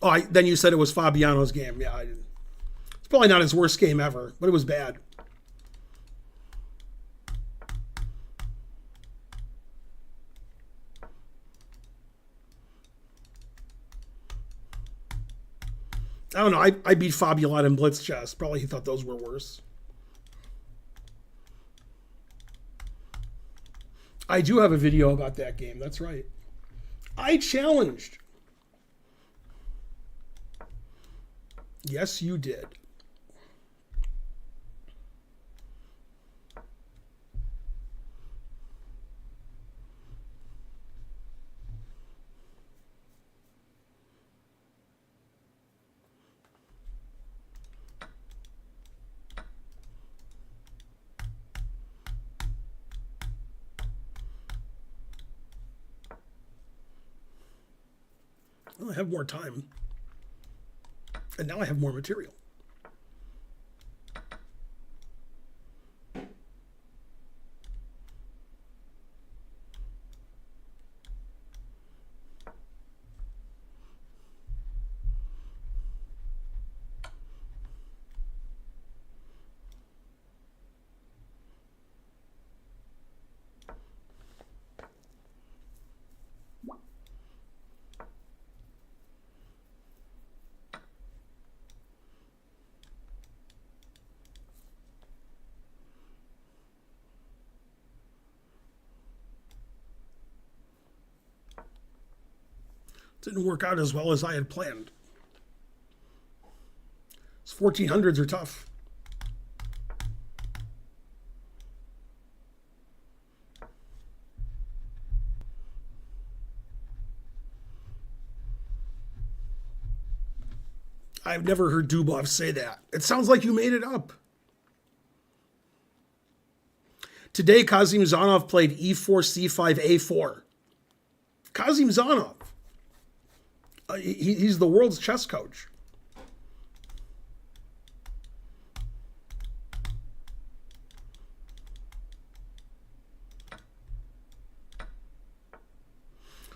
Oh, then you said it was Fabiano's game. Yeah, it's probably not his worst game ever, but it was bad. I don't know. I beat Fabio in Blitz chess. Probably he thought those were worse. I do have a video about that game. That's right. I challenged. Yes, you did. Well, I have more time. And now I have more material. Didn't work out as well as I had planned. These 1400s are tough. I've never heard Dubov say that. It sounds like you made it up. Today, Kazim Zanov played e4, c5, a4. Kazim Zanov. He's the world's chess coach.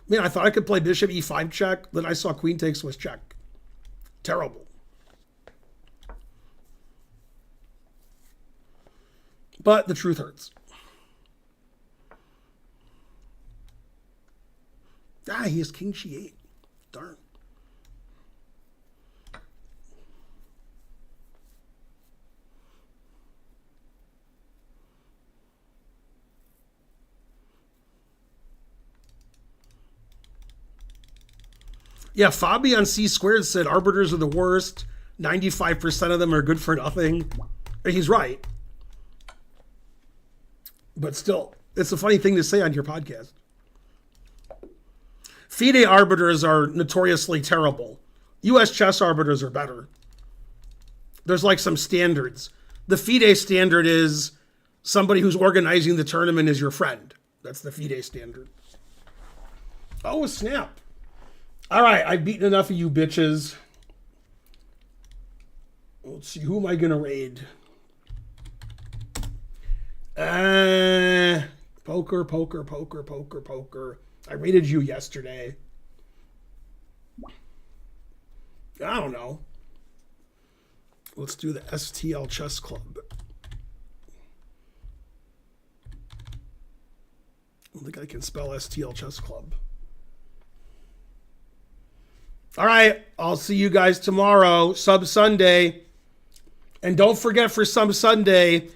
Man, I thought I could play bishop e5 check. Then I saw queen takes Swiss check. Terrible. But the truth hurts. Ah, he has king g8. Darn. Yeah, Fabi on C Squared said arbiters are the worst. 95% of them are good for nothing. He's right. But still, it's a funny thing to say on your podcast. FIDE arbiters are notoriously terrible. U.S. chess arbiters are better. There's like some standards. The FIDE standard is somebody who's organizing the tournament is your friend. That's the FIDE standard. Oh, snap. All right, I've beaten enough of you bitches. Let's see, who am I going to raid? Poker. I raided you yesterday. I don't know. Let's do the STL Chess Club. I don't think I can spell STL Chess Club. All right, I'll see you guys tomorrow, Sub Sunday. And don't forget for Sub Sunday,